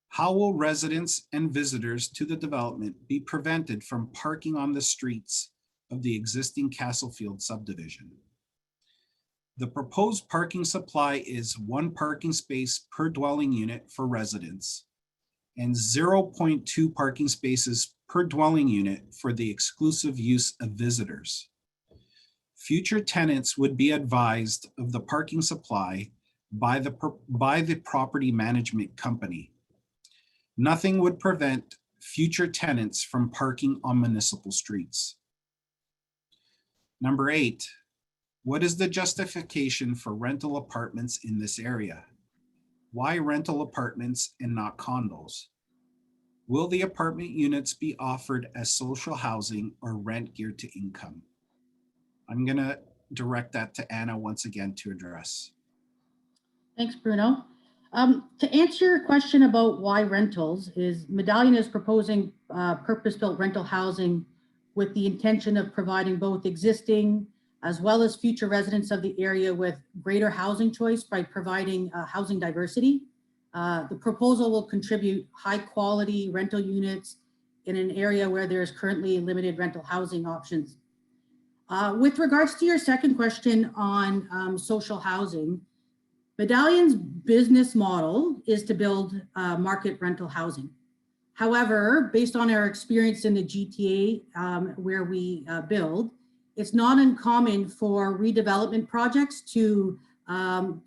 How will residents and visitors to the development be prevented from parking on the streets of the existing Castlefield subdivision? The proposed parking supply is 1 parking space per dwelling unit for residents and 0.2 parking spaces per dwelling unit for the exclusive use of visitors. Future tenants would be advised of the parking supply by the property management company. Nothing would prevent future tenants from parking on municipal streets. Number 8, what is the justification for rental apartments in this area? Why rental apartments and not condos? Will the apartment units be offered as social housing or rent geared to income? I'm going to direct that to Anna once again to address. Thanks, Bruno. To answer your question about why rentals, is Medallion is proposing purpose-built rental housing with the intention of providing both existing as well as future residents of the area with greater housing choice by providing housing diversity. The proposal will contribute high quality rental units in an area where there's currently limited rental housing options. With regards to your second question on social housing, Medallion's business model is to build market rental housing. However, based on our experience in the GTA where we build, it's not uncommon for redevelopment projects to have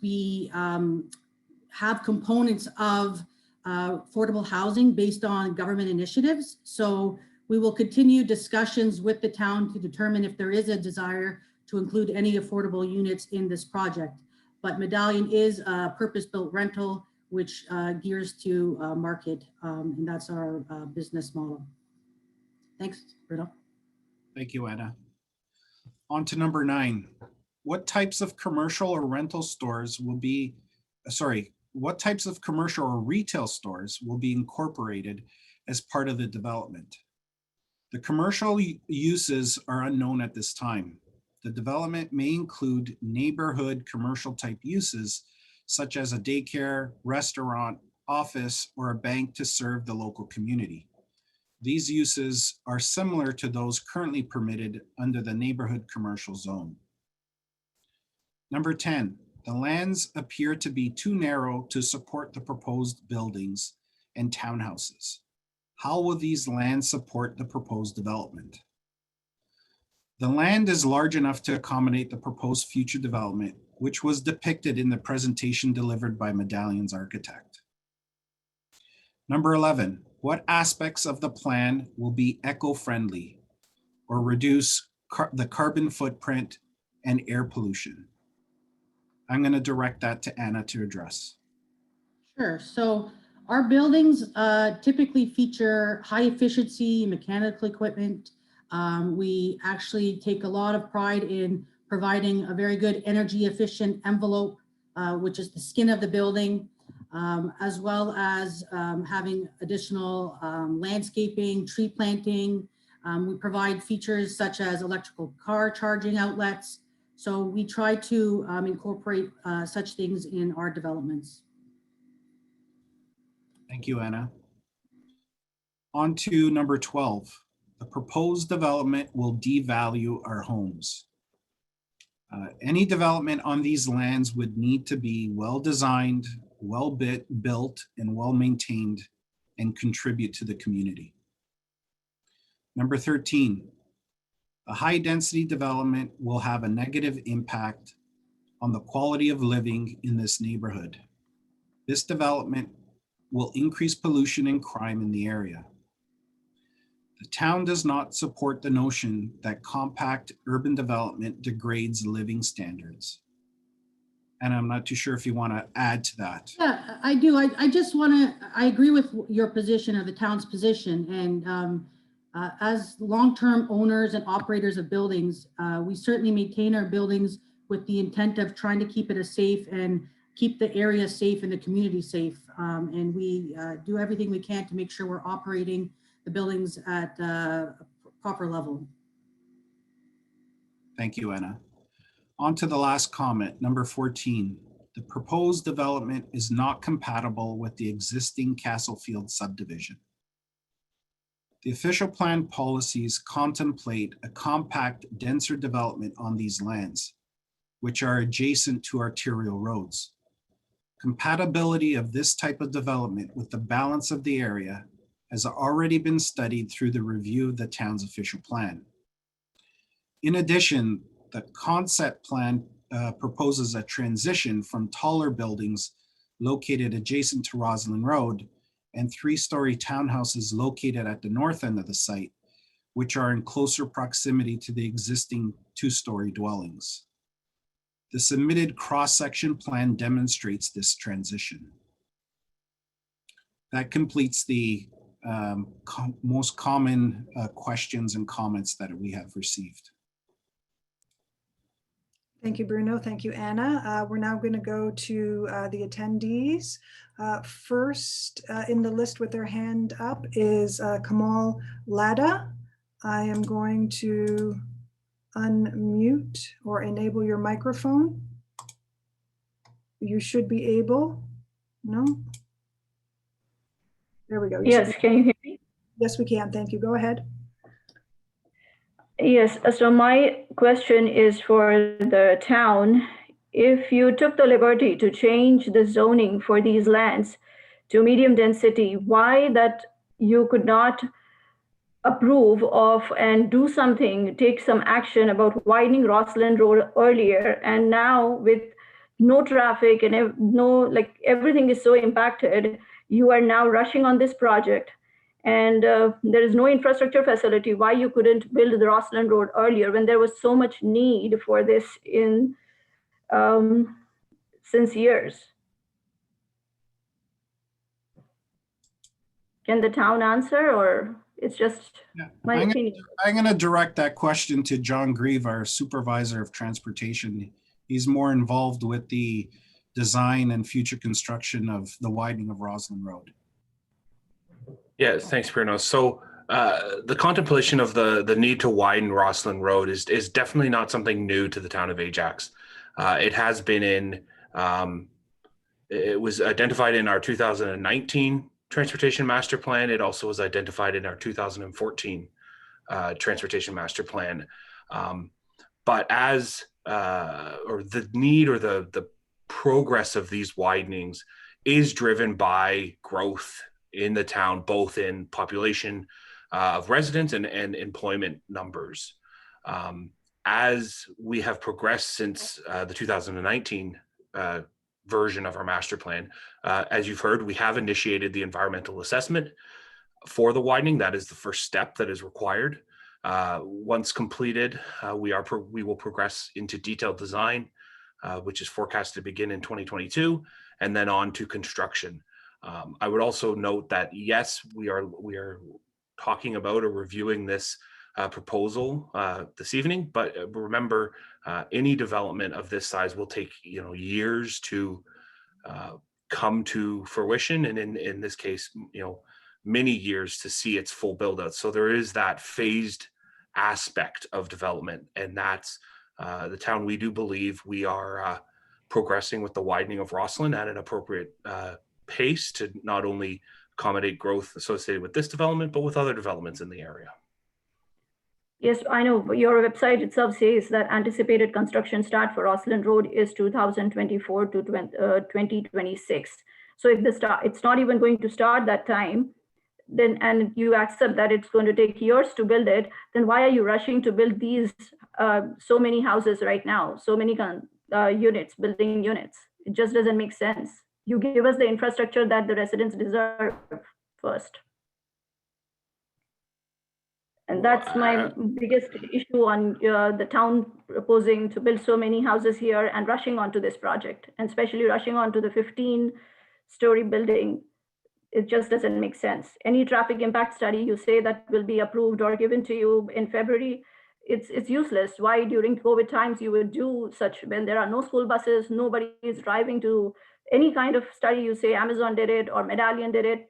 components of affordable housing based on government initiatives. So we will continue discussions with the town to determine if there is a desire to include any affordable units in this project. But Medallion is a purpose-built rental, which gears to market, and that's our business model. Thanks, Bruno. Thank you, Anna. On to number 9. What types of commercial or rental stores will be, what types of commercial or retail stores will be incorporated as part of the development? The commercial uses are unknown at this time. The development may include neighborhood commercial type uses, such as a daycare, restaurant, office, or a bank to serve the local community. These uses are similar to those currently permitted under the neighborhood commercial zone. Number 10, the lands appear to be too narrow to support the proposed buildings and townhouses. How will these lands support the proposed development? The land is large enough to accommodate the proposed future development, which was depicted in the presentation delivered by Medallion's architect. Number 11, what aspects of the plan will be eco-friendly or reduce the carbon footprint and air pollution? I'm going to direct that to Anna to address. Sure. So our buildings typically feature high efficiency mechanical equipment, We actually take a lot of pride in providing a very good energy efficient envelope, which is the skin of the building, as well as having additional landscaping, tree planting. We provide features such as electrical car charging outlets. So we try to incorporate such things in our developments. Thank you, Anna. On to number 12. The proposed development will devalue our homes. Any development on these lands would need to be well-designed, well-built, and well-maintained and contribute to the community. Number 13, a high-density development will have a negative impact on the quality of living in this neighborhood. This development will increase pollution and crime in the area. The town does not support the notion that compact urban development degrades living standards. And I'm not too sure if you want to add to that. Yeah, I do. I just want to, I agree with your position or the town's position. And as long-term owners and operators of buildings, we certainly maintain our buildings with the intent of trying to keep it a safe and keep the area safe and the community safe. And we do everything we can to make sure we're operating the buildings at a proper level. Thank you, Anna. On to the last comment, number 14. The proposed development is not compatible with the existing Castlefield subdivision. The official plan policies contemplate a compact, denser development on these lands, which are adjacent to arterial roads. Compatibility of this type of development with the balance of the area has already been studied through the review of the town's official plan. In addition, the concept plan proposes a transition from taller buildings located adjacent to Roslyn Road and 3-story townhouses located at the north end of the site, which are in closer proximity to the existing 2-story dwellings. The submitted cross-section plan demonstrates this transition. That completes the most common questions and comments that we have received. Thank you, Bruno. Thank you, Anna. We're now going to go to the attendees. First in the list with their hand up is Kamal Lada. I am going to unmute or enable your microphone. You should be able. No? There we go. Yes, can you hear me? Yes, we can. Thank you. Go ahead. Yes, so my question is for the town. If you took the liberty to change the zoning for these lands to medium density, why that you could not approve of and do something, take some action about widening Roslyn Road earlier, and now with no traffic and no, like everything is so impacted, you are now rushing on this project, and there is no infrastructure facility. Why you couldn't build the Roslyn Road earlier when there was so much need for this in since years? Can the town answer, or it's just my opinion? I'm going to direct that question to John Grieve, our supervisor of transportation. He's more involved with the design and future construction of the widening of Roslyn Road. Yes, thanks, Bruno. So the contemplation of the need to widen Roslyn Road is definitely not something new to the town of Ajax. It has been in, it was identified in our 2019 Transportation Master Plan. It also was identified in our 2014 Transportation Master Plan. But as, or the need or the progress of these widenings is driven by growth in the town, both in population of residents and employment numbers. As we have progressed since the 2019 version of our master plan, as you've heard, we have initiated the environmental assessment for the widening. That is the first step that is required. Once completed, we will progress into detailed design, which is forecast to begin in 2022, and then on to construction. I would also note that yes, we are talking about or reviewing this proposal this evening, but remember, any development of this size will take years to come to fruition, and in this case, many years to see its full build out. So there is that phased aspect of development, and that's the town. We do believe we are progressing with the widening of Rosslyn at an appropriate pace to not only accommodate growth associated with this development, but with other developments in the area. Yes, I know your website itself says that anticipated construction start for Rosslyn Road is 2024 to 2026. So if it's not even going to start that time, then, and you accept that it's going to take years to build it, then why are you rushing to build these so many houses right now, so many building units? It just doesn't make sense. You give us the infrastructure that the residents deserve first. And that's my biggest issue on the town proposing to build so many houses here and rushing onto this project, and especially rushing onto the 15-story building. It just doesn't make sense. Any traffic impact study you say that will be approved or given to you in February, it's useless. Why during COVID times you would do such when there are no school buses, nobody is driving to any kind of study? You say Amazon did it or Medallion did it.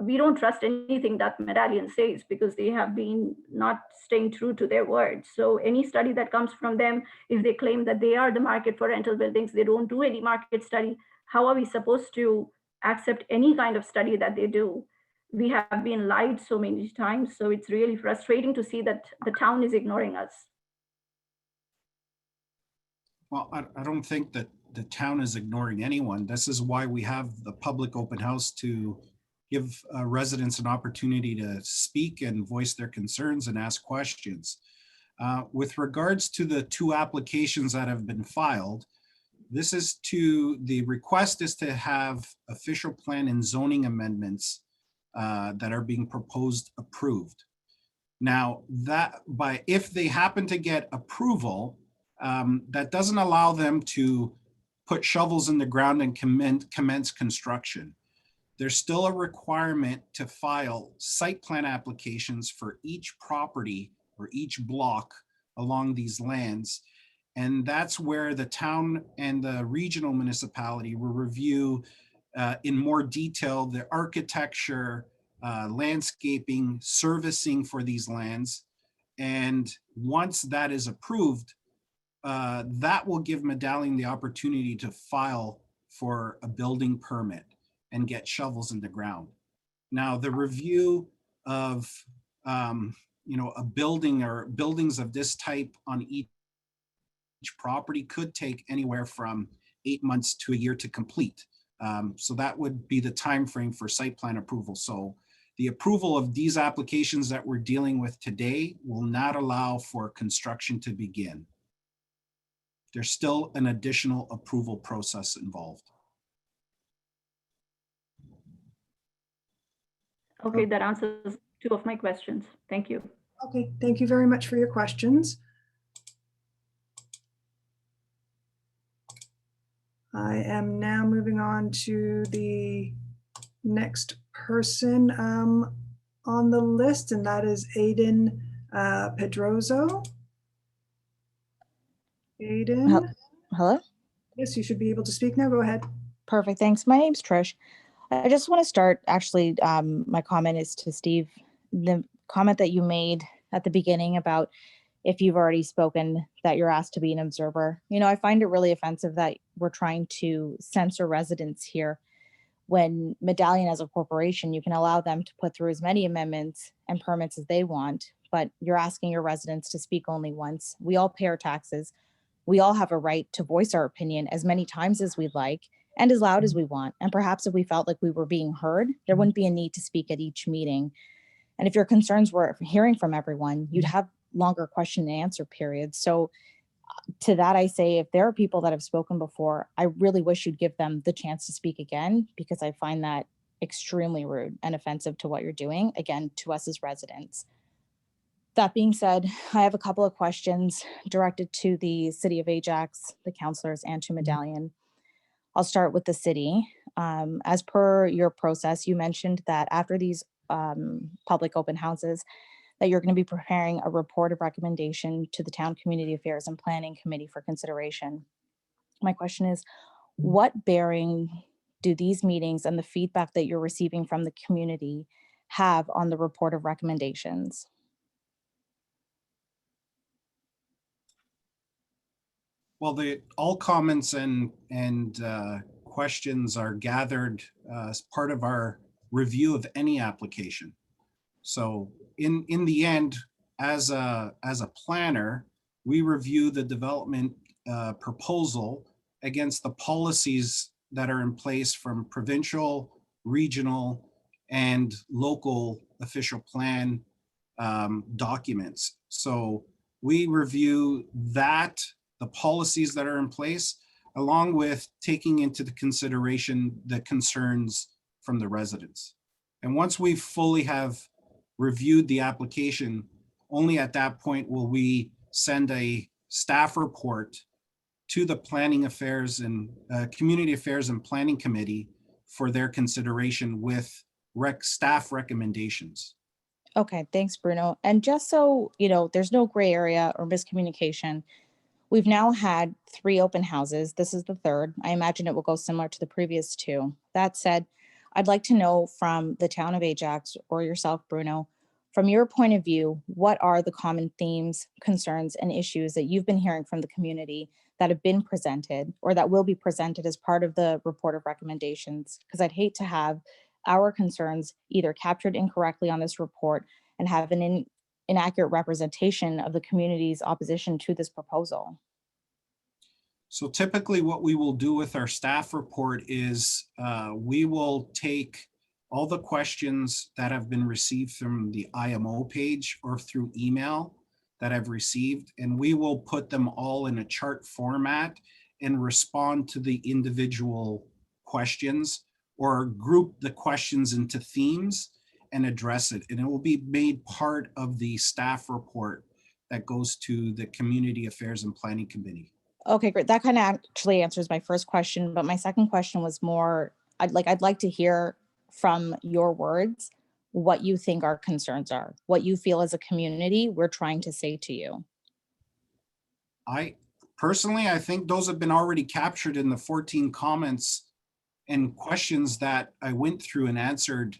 We don't trust anything that Medallion says because they have been not staying true to their word. So any study that comes from them, if they claim that they are the market for rental buildings, they don't do any market study. How are we supposed to accept any kind of study that they do? We have been lied so many times. So it's really frustrating to see that the town is ignoring us. Well, I don't think that the town is ignoring anyone. This is why we have the public open house to give residents an opportunity to speak and voice their concerns and ask questions. With regards to the two applications that have been filed, the request is to have official plan and zoning amendments that are being proposed approved. Now, if they happen to get approval, that doesn't allow them to put shovels in the ground and commence construction. There's still a requirement to file site plan applications for each property or each block along these lands. And that's where the town and the regional municipality will review in more detail the architecture, landscaping, servicing for these lands. And once that is approved, that will give Medallion the opportunity to file for a building permit and get shovels in the ground. Now, the review of a building or buildings of this type on each property could take anywhere from 8 months to a year to complete. So that would be the time frame for site plan approval. So the approval of these applications that we're dealing with today will not allow for construction to begin. There's still an additional approval process involved. Okay, that answers two of my questions. Thank you. Okay, thank you very much for your questions. I am now moving on to the next person on the list, and that is Aiden Pedroso. Aiden? Hello? Yes, you should be able to speak now. Go ahead. Perfect. Thanks. My name's Trish. I just want to start, actually, my comment is to Steve. The comment that you made at the beginning about if you've already spoken, that you're asked to be an observer. I find it really offensive that we're trying to censor residents here. When Medallion as a corporation, you can allow them to put through as many amendments and permits as they want, but you're asking your residents to speak only once. We all pay our taxes. We all have a right to voice our opinion as many times as we'd like and as loud as we want. And perhaps if we felt like we were being heard, there wouldn't be a need to speak at each meeting. And if your concerns were hearing from everyone, you'd have longer question and answer periods. So to that, I say, if there are people that have spoken before, I really wish you'd give them the chance to speak again, because I find that extremely rude and offensive to what you're doing, again, to us as residents. That being said, I have a couple of questions directed to the City of Ajax, the councilors, and to Medallion. I'll start with the city. As per your process, you mentioned that after these public open houses, that you're going to be preparing a report of recommendation to the Town Community Affairs and Planning Committee for consideration. My question is, what bearing do these meetings and the feedback that you're receiving from the community have on the report of recommendations? Well, all comments and questions are gathered as part of our review of any application. So in the end, as a planner, we review the development proposal against the policies that are in place from provincial, regional, and local official plan documents. So we review that, the policies that are in place, along with taking into the consideration the concerns from the residents. And once we fully have reviewed the application, only at that point will we send a staff report to the Planning Affairs and Community Affairs and Planning Committee for their consideration with staff recommendations. Okay, thanks, Bruno. And just so you know, there's no gray area or miscommunication. We've now had 3 open houses. This is the 3rd. I imagine it will go similar to the previous 2. That said, I'd like to know from the town of Ajax or yourself, Bruno, from your point of view, what are the common themes, concerns, and issues that you've been hearing from the community that have been presented or that will be presented as part of the report of recommendations? Because I'd hate to have our concerns either captured incorrectly on this report and have an inaccurate representation of the community's opposition to this proposal. So typically what we will do with our staff report is we will take all the questions that have been received from the IMO page or through email that I've received, and we will put them all in a chart format and respond to the individual questions or group the questions into themes and address it. And it will be made part of the staff report that goes to the Community Affairs and Planning Committee. Okay, great. That kind of actually answers my first question, but my second question was more, I'd like to hear from your words what you think our concerns are, what you feel as a community we're trying to say to you. I think those have been already captured in the 14 comments and questions that I went through and answered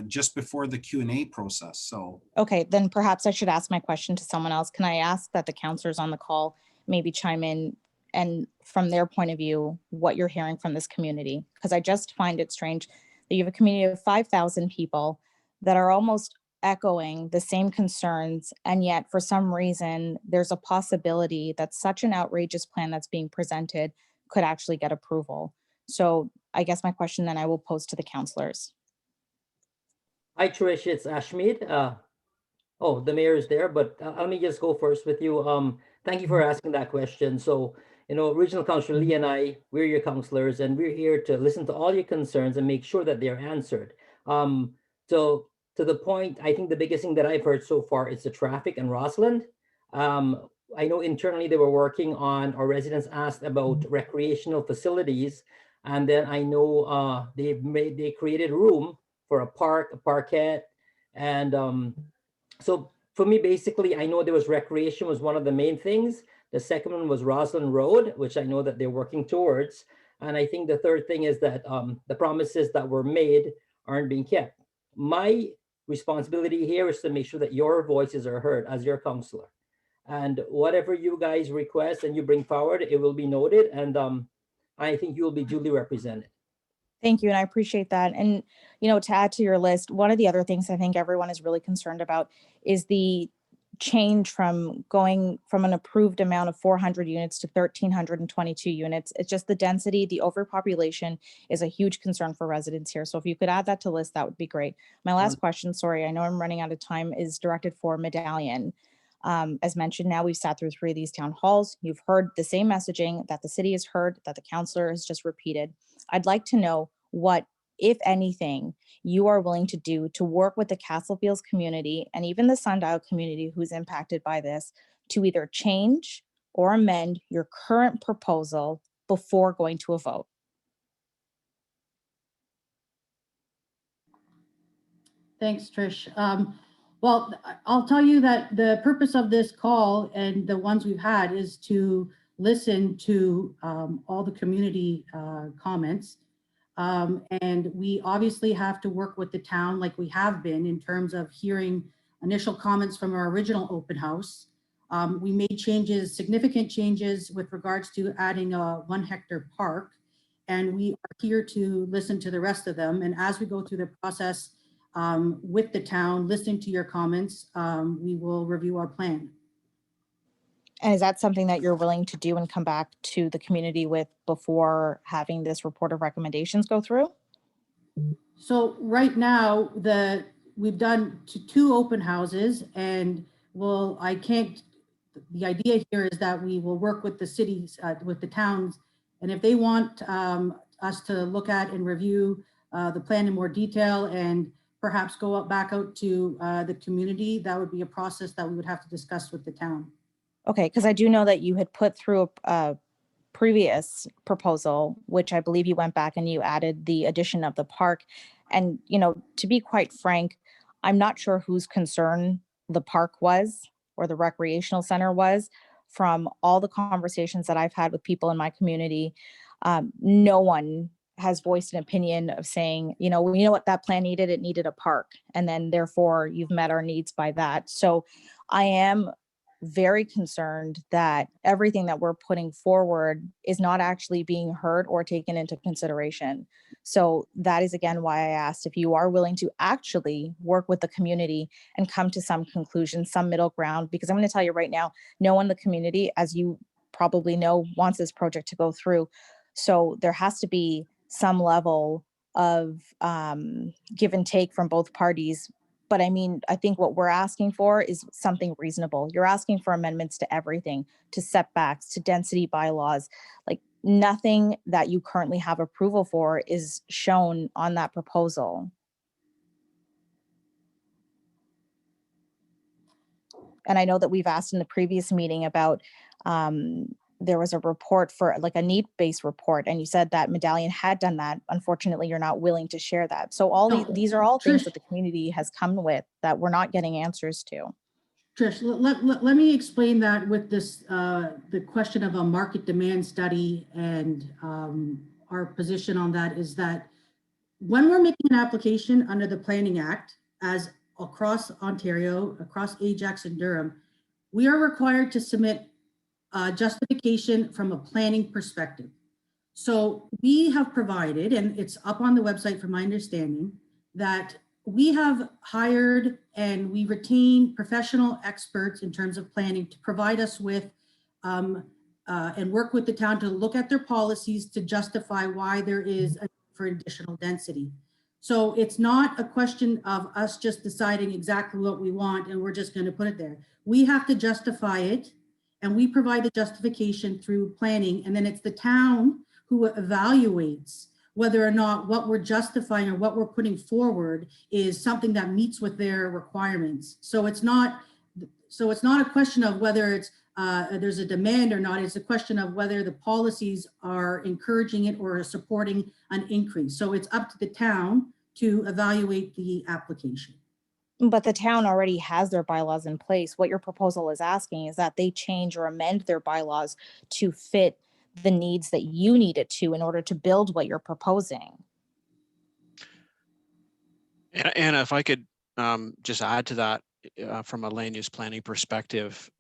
just before the Q&A process. So okay, then perhaps I should ask my question to someone else. Can I ask that the counselors on the call maybe chime in and from their point of view, what you're hearing from this community? Because I just find it strange that you have a community of 5,000 people that are almost echoing the same concerns. And yet for some reason, there's a possibility that such an outrageous plan that's being presented could actually get approval. So I guess my question then I will pose to the counselors. Hi, Trish, it's Ashmead. The mayor is there, but let me just go first with you. Thank you for asking that question. So, Regional Councillor Lee and I, we're your councillors, and we're here to listen to all your concerns and make sure that they're answered. So to the point, I think the biggest thing that I've heard so far is the traffic in Rossland. I know internally they were working on, or residents asked about recreational facilities, and then I know they created room for a park, a parkette, and so for me, basically, I know there was recreation was one of the main things. The second one was Roslyn Road, which I know that they're working towards. And I think the third thing is that the promises that were made aren't being kept. My responsibility here is to make sure that your voices are heard as your counselor. And whatever you guys request and you bring forward, it will be noted. And I think you will be duly represented. Thank you, and I appreciate that. And, to add to your list, one of the other things I think everyone is really concerned about is the change from going from an approved amount of 400 units to 1,322 units. It's just the density, the overpopulation is a huge concern for residents here. So if you could add that to the list, that would be great. My last question, sorry, I know I'm running out of time, is directed for Medallion. As mentioned, now we've sat through 3 of these town halls. You've heard the same messaging that the city has heard, that the councillor has just repeated. I'd like to know what, if anything, you are willing to do to work with the Castlefield community and even the Sundow community who's impacted by this to either change or amend your current proposal before going to a vote. Thanks, Trish. Well, I'll tell you that the purpose of this call and the ones we've had is to listen to all the community comments. And we obviously have to work with the town like we have been in terms of hearing initial comments from our original open house. We made changes, significant changes with regards to adding a 1 hectare park. And we are here to listen to the rest of them. And as we go through the process with the town, listening to your comments, we will review our plan. And is that something that you're willing to do and come back to the community with before having this report of recommendations go through? So right now, we've done 2 open houses, and the idea here is that we will work with the cities, with the towns, and if they want us to look at and review the plan in more detail and perhaps go back out to the community, that would be a process that we would have to discuss with the town. Okay, because I do know that you had put through a previous proposal, which I believe you went back and you added the addition of the park. And, you know, to be quite frank, I'm not sure whose concern the park was or the recreational center was. From all the conversations that I've had with people in my community, no one has voiced an opinion of saying, you know what that plan needed? It needed a park. And then therefore you've met our needs by that. So I am very concerned that everything that we're putting forward is not actually being heard or taken into consideration. So that is again why I asked if you are willing to actually work with the community and come to some conclusion, some middle ground, because I'm going to tell you right now, no one in the community, as you probably know, wants this project to go through. So there has to be some level of give and take from both parties. But I mean, I think what we're asking for is something reasonable. You're asking for amendments to everything, to setbacks, to density bylaws. Like nothing that you currently have approval for is shown on that proposal. And I know that we've asked in the previous meeting about, there was a report for like a need-based report, and you said that Medallion had done that. Unfortunately, you're not willing to share that. So all these are all things that the community has come with that we're not getting answers to. Trish, let me explain that with this, the question of a market demand study, and our position on that is that when we're making an application under the Planning Act, as across Ontario, across Ajax and Durham, we are required to submit justification from a planning perspective. So we have provided, and it's up on the website from my understanding, that we have hired and we retain professional experts in terms of planning to provide us with and work with the town to look at their policies to justify why there is a need for additional density. So it's not a question of us just deciding exactly what we want and we're just going to put it there. We have to justify it, and we provide the justification through planning, and then it's the town who evaluates whether or not what we're justifying or what we're putting forward is something that meets with their requirements. So it's not a question of whether it's there's a demand or not. It's a question of whether the policies are encouraging it or supporting an increase. So it's up to the town to evaluate the application. But the town already has their bylaws in place. What your proposal is asking is that they change or amend their bylaws to fit the needs that you need it to in order to build what you're proposing. Anna, if I could just add to that from a land use planning perspective,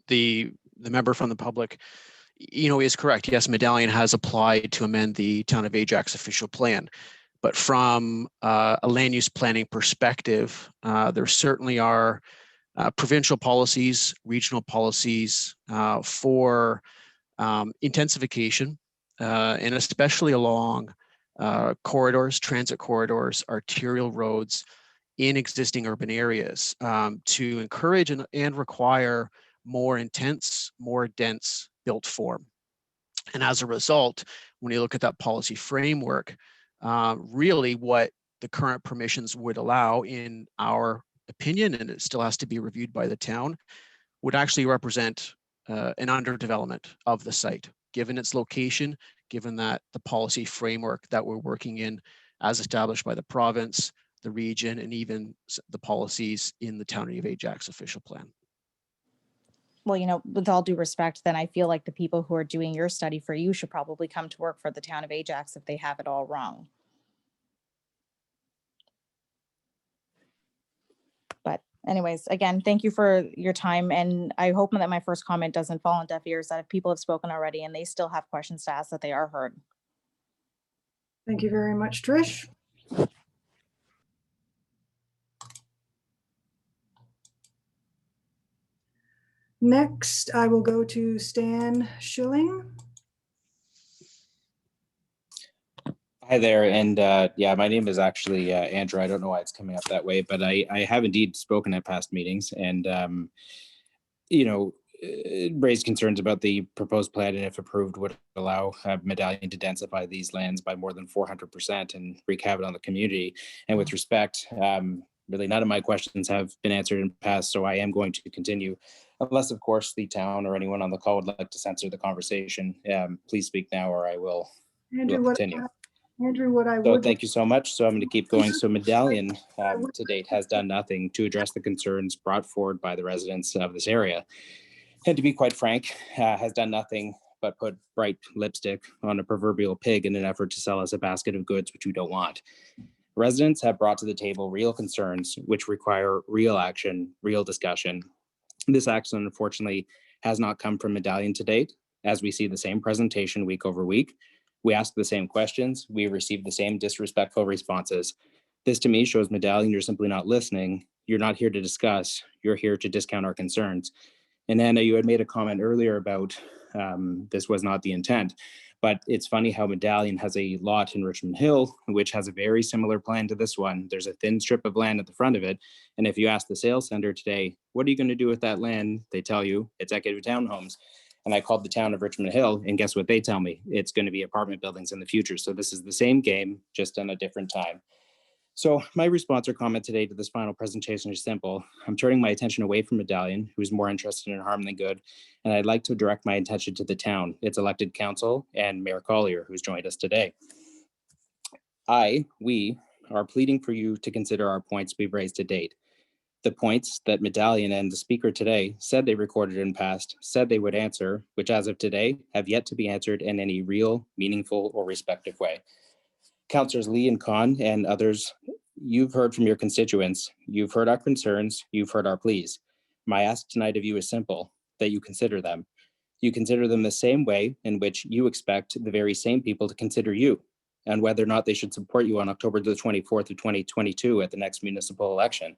the member from the public, is correct. Yes, Medallion has applied to amend the Town of Ajax official plan. But from a land use planning perspective, there certainly are provincial policies, regional policies for intensification, and especially along corridors, transit corridors, arterial roads in existing urban areas to encourage and require more intense, more dense built form. And as a result, when you look at that policy framework, really what the current permissions would allow, in our opinion, and it still has to be reviewed by the town, would actually represent an underdevelopment of the site, given its location, given that the policy framework that we're working in as established by the province the region, and even the policies in the Town of Ajax official plan. Well, with all due respect, then I feel like the people who are doing your study for you should probably come to work for the Town of Ajax if they have it all wrong. But anyways, again, thank you for your time. And I hope that my first comment doesn't fall on deaf ears, that if people have spoken already and they still have questions to ask, that they are heard. Thank you very much, Trish. Next, I will go to Stan Schilling. Hi there, and yeah, my name is actually Andrew. I don't know why it's coming up that way, but I have indeed spoken at past meetings, and raised concerns about the proposed plan, and if approved, would allow Medallion to densify these lands by more than 400% and wreak havoc on the community. And with respect, really none of my questions have been answered in the past, so I am going to continue, unless of course the town or anyone on the call would like to censor the conversation. Please speak now, or I will continue. Andrew, what I So would. thank you so much. So I'm going to keep going. So Medallion to date has done nothing to address the concerns brought forward by the residents of this area. And to be quite frank, has done nothing but put bright lipstick on a proverbial pig in an effort to sell us a basket of goods which we don't want. Residents have brought to the table real concerns which require real action, real discussion. This action, unfortunately, has not come from Medallion to date, as we see the same presentation week over week. We ask the same questions. We receive the same disrespectful responses. This to me shows Medallion, you're simply not listening. You're not here to discuss. You're here to discount our concerns. And Anna, you had made a comment earlier about this was not the intent, but it's funny how Medallion has a lot in Richmond Hill, which has a very similar plan to this one. There's a thin strip of land at the front of it. And if you ask the sales center today, what are you going to do with that land? They tell you it's executive townhomes. And I called the town of Richmond Hill, and guess what they tell me? It's going to be apartment buildings in the future. So this is the same game, just in a different time. So my response or comment today to this final presentation is simple. I'm turning my attention away from Medallion, who's more interested in harm than good, and I'd like to direct my attention to the town, its elected council, and Mayor Collier, who's joined us today. We are pleading for you to consider our points we've raised to date. The points that Medallion and the speaker today said they recorded in past, said they would answer, which as of today have yet to be answered in any real, meaningful, or respective way. Councillors Lee and Khan and others, you've heard from your constituents. You've heard our concerns. You've heard our pleas. My ask tonight of you is simple, that you consider them. You consider them the same way in which you expect the very same people to consider you, and whether or not they should support you on October the 24th of 2022 at the next municipal election.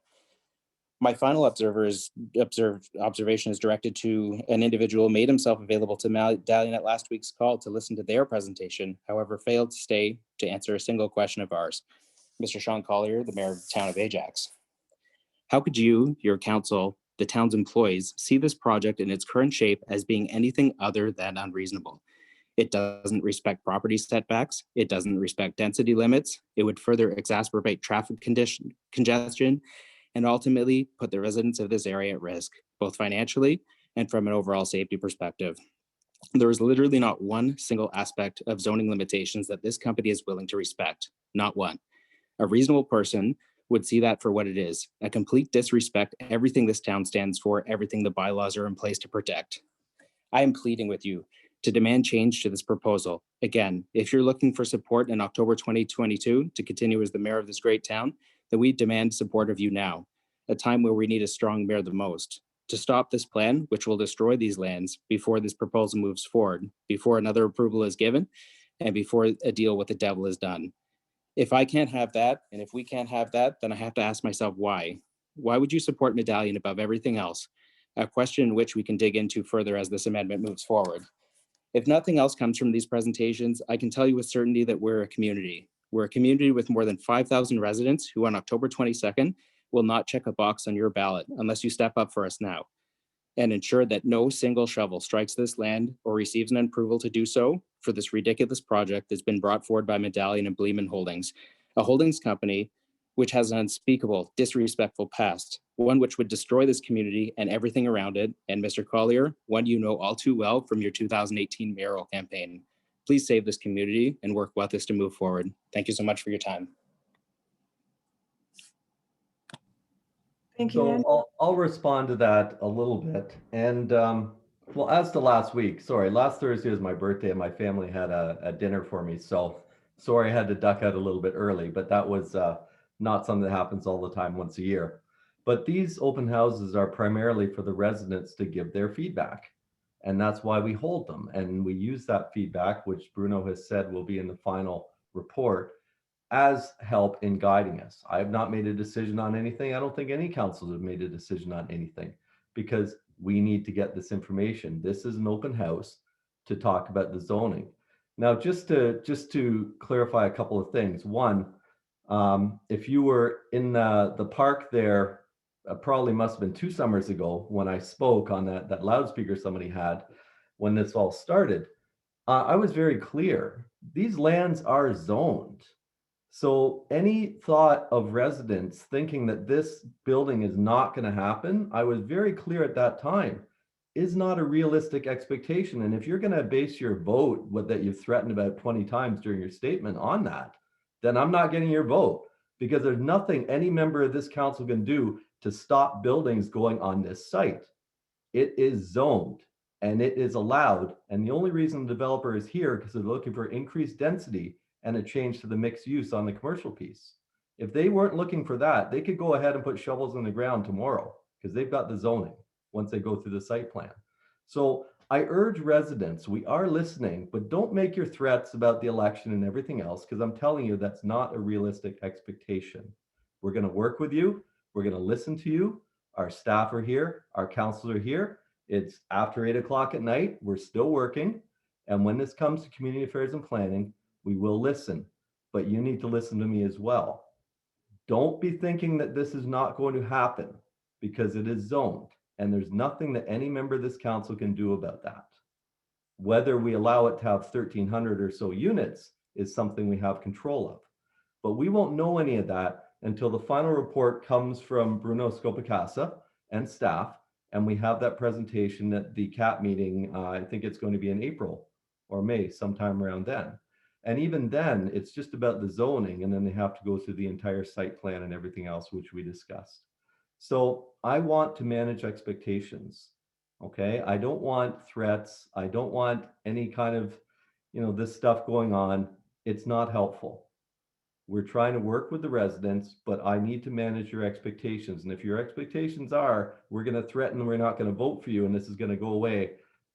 My final observation is directed to an individual who made himself available to Medallion at last week's call to listen to their presentation, however, failed to stay to answer a single question of ours. Mr. Sean Collier, the mayor of the town of Ajax. How could you, your council, the town's employees, see this project in its current shape as being anything other than unreasonable? It doesn't respect property setbacks. It doesn't respect density limits. It would further exacerbate traffic congestion and ultimately put the residents of this area at risk, both financially and from an overall safety perspective. There is literally not one single aspect of zoning limitations that this company is willing to respect, not one. A reasonable person would see that for what it is, a complete disrespect, everything this town stands for, everything the bylaws are in place to protect. I am pleading with you to demand change to this proposal. Again, if you're looking for support in October 2022 to continue as the mayor of this great town, then we demand support of you now, a time where we need a strong mayor the most, to stop this plan, which will destroy these lands before this proposal moves forward, before another approval is given, and before a deal with the devil is done. If I can't have that, and if we can't have that, then I have to ask myself why. Why would you support Medallion above everything else? A question in which we can dig into further as this amendment moves forward. If nothing else comes from these presentations, I can tell you with certainty that we're a community. We're a community with more than 5,000 residents who on October 22nd will not check a box on your ballot unless you step up for us now and ensure that no single shovel strikes this land or receives an approval to do so for this ridiculous project that's been brought forward by Medallion and Bleeman Holdings, a holdings company which has an unspeakable, disrespectful past, one which would destroy this community and everything around it. And Mr. Collier, one you know all too well from your 2018 mayoral campaign. Please save this community and work with us to move forward. Thank you so much for your time. Thank you, So Ann. I'll respond to that a little bit. And well, as to last week, sorry, last Thursday was my birthday and my family had a dinner for me. So sorry, I had to duck out a little bit early, but that was not something that happens all the time once a year. But these open houses are primarily for the residents to give their feedback. And that's why we hold them. And we use that feedback, which Bruno has said will be in the final report, as help in guiding us. I have not made a decision on anything. I don't think any councils have made a decision on anything because we need to get this information. This is an open house to talk about the zoning. Now, just to clarify a couple of things. One, if you were in the park there, probably must have been 2 summers ago when I spoke on that loudspeaker somebody had when this all started, I was very clear. These lands are zoned. So any thought of residents thinking that this building is not going to happen, I was very clear at that time, is not a realistic expectation. And if you're going to base your vote that you've threatened about 20 times during your statement on that, then I'm not getting your vote because there's nothing any member of this council can do to stop buildings going on this site. It is zoned and it is allowed. And the only reason the developer is here because they're looking for increased density and a change to the mixed use on the commercial piece. If they weren't looking for that, they could go ahead and put shovels in the ground tomorrow because they've got the zoning once they go through the site plan. So I urge residents, we are listening, but don't make your threats about the election and everything else because I'm telling you that's not a realistic expectation. We're going to work with you. We're going to listen to you. Our staff are here. Our councils are here. It's after 8 o'clock at night. We're still working. And when this comes to community affairs and planning, we will listen, but you need to listen to me as well. Don't be thinking that this is not going to happen because it is zoned and there's nothing that any member of this council can do about that. Whether we allow it to have 1,300 or so units is something we have control of, but we won't know any of that until the final report comes from Bruno Scopacasa and staff, and we have that presentation at the CAP meeting. I think it's going to be in April or May, sometime around then. And even then, it's just about the zoning, and then they have to go through the entire site plan and everything else, which we discussed. So I want to manage expectations, okay? I don't want threats. I don't want any kind of, this stuff going on. It's not helpful. We're trying to work with the residents, but I need to manage your expectations. And if your expectations are, we're going to threaten, we're not going to vote for you, and this is going to go away,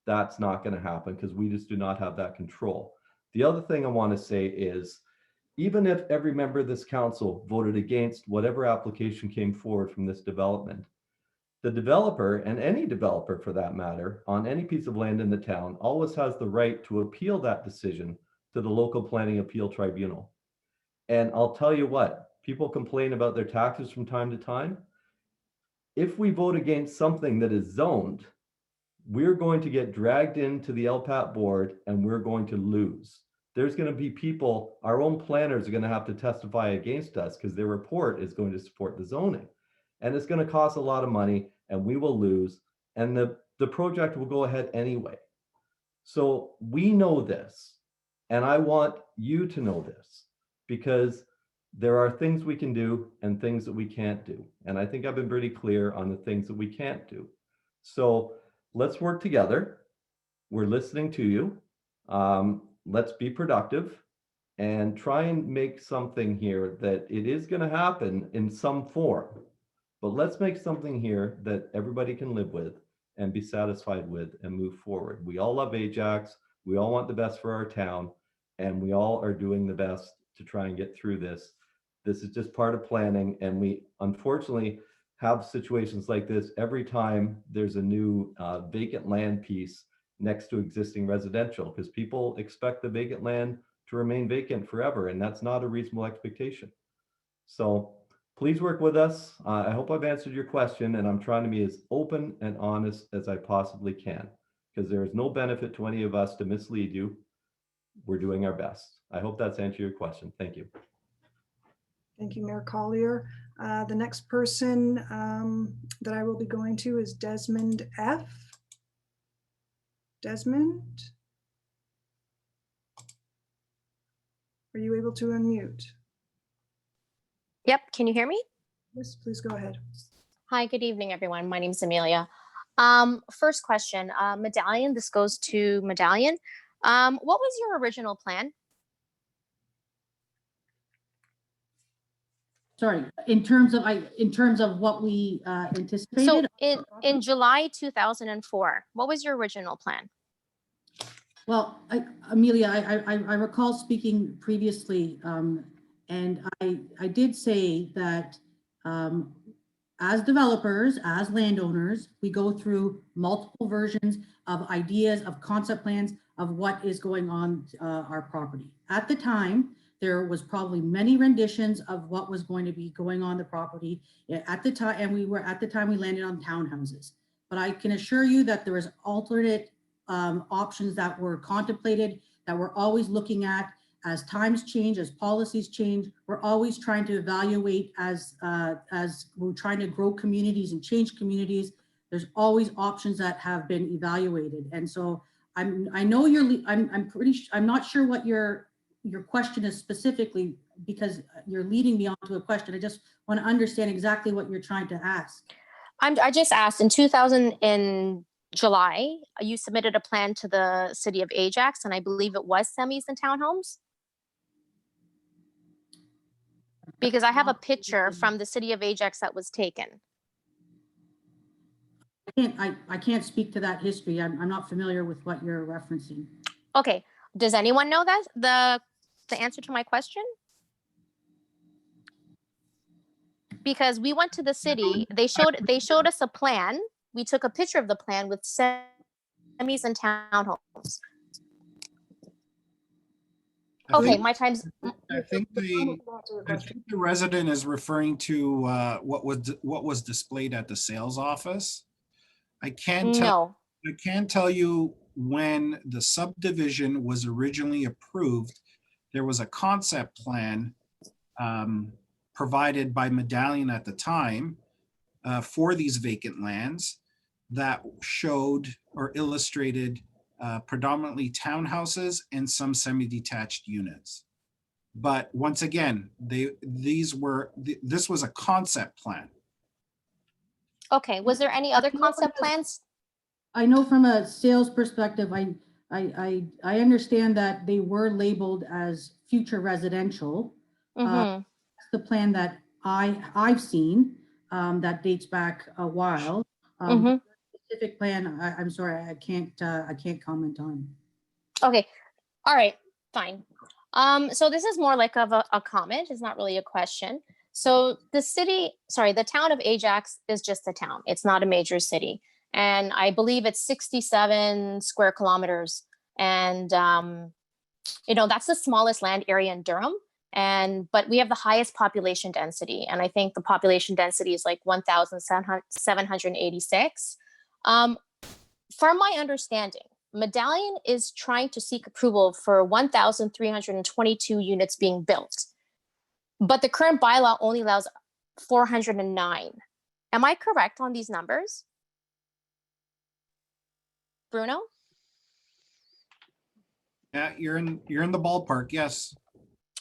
that's not going to happen because we just do not have that control. The other thing I want to say is, even if every member of this council voted against whatever application came forward from this development, the developer, and any developer for that matter, on any piece of land in the town, always has the right to appeal that decision to the local planning appeal tribunal. And I'll tell you what, people complain about their taxes from time to time. If we vote against something that is zoned, we're going to get dragged into the LPAT board and we're going to lose. There's going to be people, our own planners are going to have to testify against us because their report is going to support the zoning. And it's going to cost a lot of money and we will lose. And the project will go ahead anyway. So we know this. And I want you to know this because there are things we can do and things that we can't do. And I think I've been pretty clear on the things that we can't do. So let's work together. We're listening to you. Let's be productive and try and make something here that it is going to happen in some form. But let's make something here that everybody can live with and be satisfied with and move forward. We all love Ajax. We all want the best for our town. And we all are doing the best to try and get through this. This is just part of planning. And we unfortunately have situations like this every time there's a new vacant land piece next to existing residential because people expect the vacant land to remain vacant forever. And that's not a reasonable expectation. So please work with us. I hope I've answered your question and I'm trying to be as open and honest as I possibly can because there is no benefit to any of us to mislead you. We're doing our best. I hope that's answered your question. Thank you. Thank you, Mayor Collier. The next person that I will be going to is Desmond F. Desmond, are you able to unmute? Yep, can you hear me? Yes, please go ahead. Hi, good evening, everyone. My name is Amelia. First question, Medallion, this goes to Medallion. What was your original plan? Sorry, in terms of what we So anticipated? in July 2004, what was your original plan? Well, Amelia, I recall speaking previously, and I did say that as developers, as landowners, we go through multiple versions of ideas, of concept plans, of what is going on our property. At the time, there was probably many renditions of what was going to be going on the property at the time, and we landed on townhouses. But I can assure you that there was alternate options that were contemplated, that we're always looking at as times change, as policies change. We're always trying to evaluate as we're trying to grow communities and change communities. There's always options that have been evaluated. And so I'm not sure what your question is specifically, because you're leading me onto a question. I just want to understand exactly what you're trying to ask. I just asked in 2000 in July, you submitted a plan to the city of Ajax, and I believe it was semis and townhomes. Because I have a picture from the city of Ajax that was taken. I can't speak to that history. I'm not familiar with what you're referencing. Okay, does anyone know that the answer to my question? Because we went to the city, they showed us a plan. We took a picture of the plan with semis and townhomes. Okay, my time's. I think the resident is referring to what was displayed at the sales office. I can tell you when the subdivision was originally approved, there was a concept plan provided by Medallion at the time for these vacant lands that showed or illustrated predominantly townhouses and some semi-detached units. But once again, this was a concept plan. Okay, was there any other concept plans? I know from a sales perspective, I understand that they were labeled as future residential. That's the plan that I've seen that dates back a while. Specific plan, I'm sorry, I can't comment on. Okay, all right, fine. So this is more like of a comment. It's not really a question. So the town of Ajax is just a town. It's not a major city. And I believe it's 67 square kilometers. And, that's the smallest land area in Durham. But we have the highest population density. And I think the population density is like 1,786. From my understanding, Medallion is trying to seek approval for 1,322 units being built. But the current bylaw only allows 409. Am I correct on these numbers? Bruno? Yeah, you're in the ballpark, yes.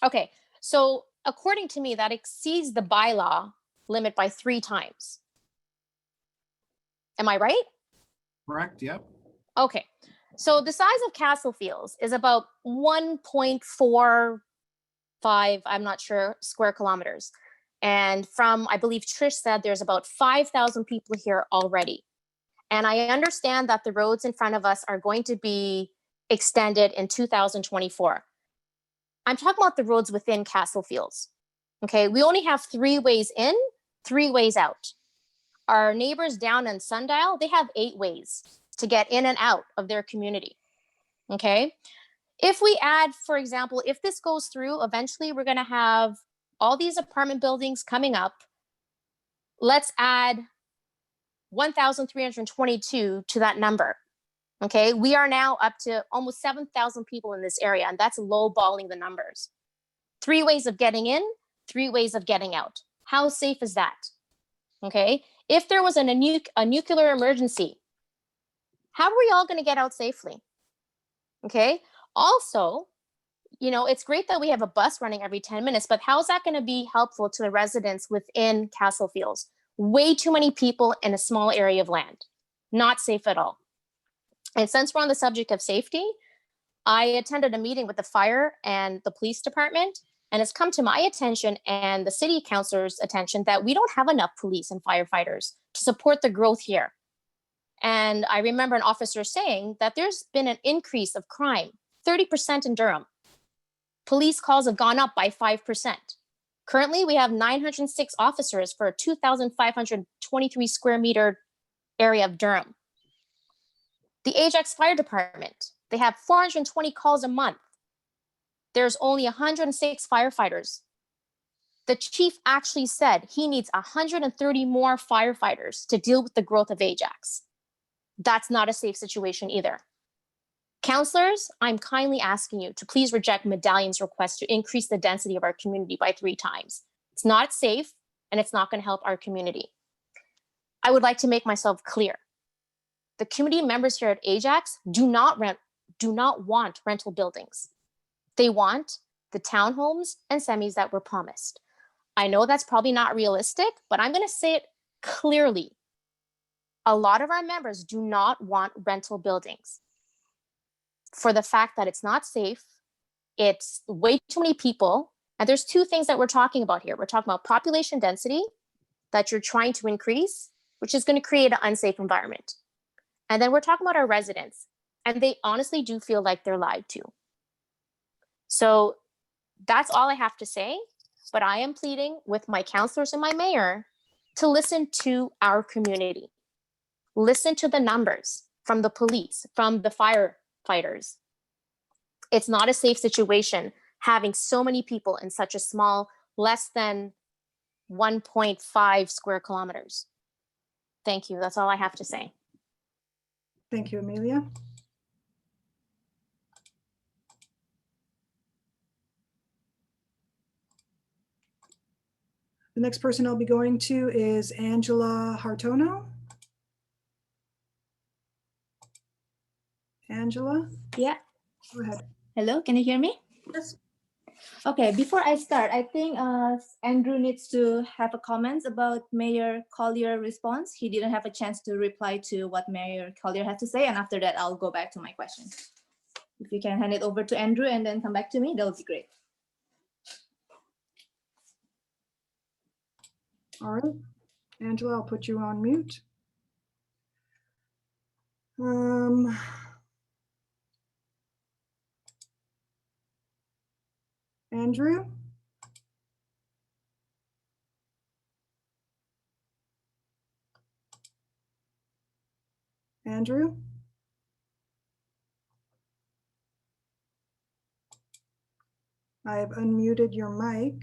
Okay, so according to me, that exceeds the bylaw limit by 3 times. Am I right? Correct, yep. Okay, so the size of Castlefield is about 1.45, I'm not sure, square kilometers. And from, I believe Trish said, there's about 5,000 people here already. And I understand that the roads in front of us are going to be extended in 2024. I'm talking about the roads within Castlefields. Okay, we only have 3 ways in, 3 ways out. Our neighbors down in Sundow, they have 8 ways to get in and out of their community. Okay, if we add, for example, if this goes through, eventually we're going to have all these apartment buildings coming up. Let's add 1,322 to that number. Okay, we are now up to almost 7,000 people in this area, and that's lowballing the numbers. 3 ways of getting in, 3 ways of getting out. How safe is that? Okay, if there was a nuclear emergency, how are we all going to get out safely? Okay, also, it's great that we have a bus running every 10 minutes, but how is that going to be helpful to the residents within Castlefields? Way too many people in a small area of land. Not safe at all. And since we're on the subject of safety, I attended a meeting with the fire and the police department, and it's come to my attention and the city councilor's attention that we don't have enough police and firefighters to support the growth here. And I remember an officer saying that there's been an increase of crime, 30% in Durham. Police calls have gone up by 5%. Currently, we have 906 officers for a 2,523 square meter area of Durham. The Ajax Fire Department, they have 420 calls a month. There's only 106 firefighters. The chief actually said he needs 130 more firefighters to deal with the growth of Ajax. That's not a safe situation either. Councillors, I'm kindly asking you to please reject Medallion's request to increase the density of our community by 3 times. It's not safe, and it's not going to help our community. I would like to make myself clear. The community members here at Ajax do not want rental buildings. They want the townhomes and semis that were promised. I know that's probably not realistic, but I'm going to say it clearly. A lot of our members do not want rental buildings for the fact that it's not safe, it's way too many people, and there's 2 things that we're talking about here. We're talking about population density that you're trying to increase, which is going to create an unsafe environment. And then we're talking about our residents, and they honestly do feel like they're lied to. So that's all I have to say, but I am pleading with my councillors and my mayor to listen to our community. Listen to the numbers from the police, from the firefighters. It's not a safe situation having so many people in such a small, less than 1.5 square kilometers. Thank you. That's all I have to say. Thank you, Amelia. The next person I'll be going to is Angela Hartono. Angela? Yeah. Go ahead. Hello, can you hear me? Yes. Okay, before I start, I think Andrew needs to have a comments about Mayor Collier's response. He didn't have a chance to reply to what Mayor Collier had to say, and after that, I'll go back to my question. If you can hand it over to Andrew and then come back to me, that would be great. All right. Angela, I'll put you on mute. Andrew? Andrew? I have unmuted your mic.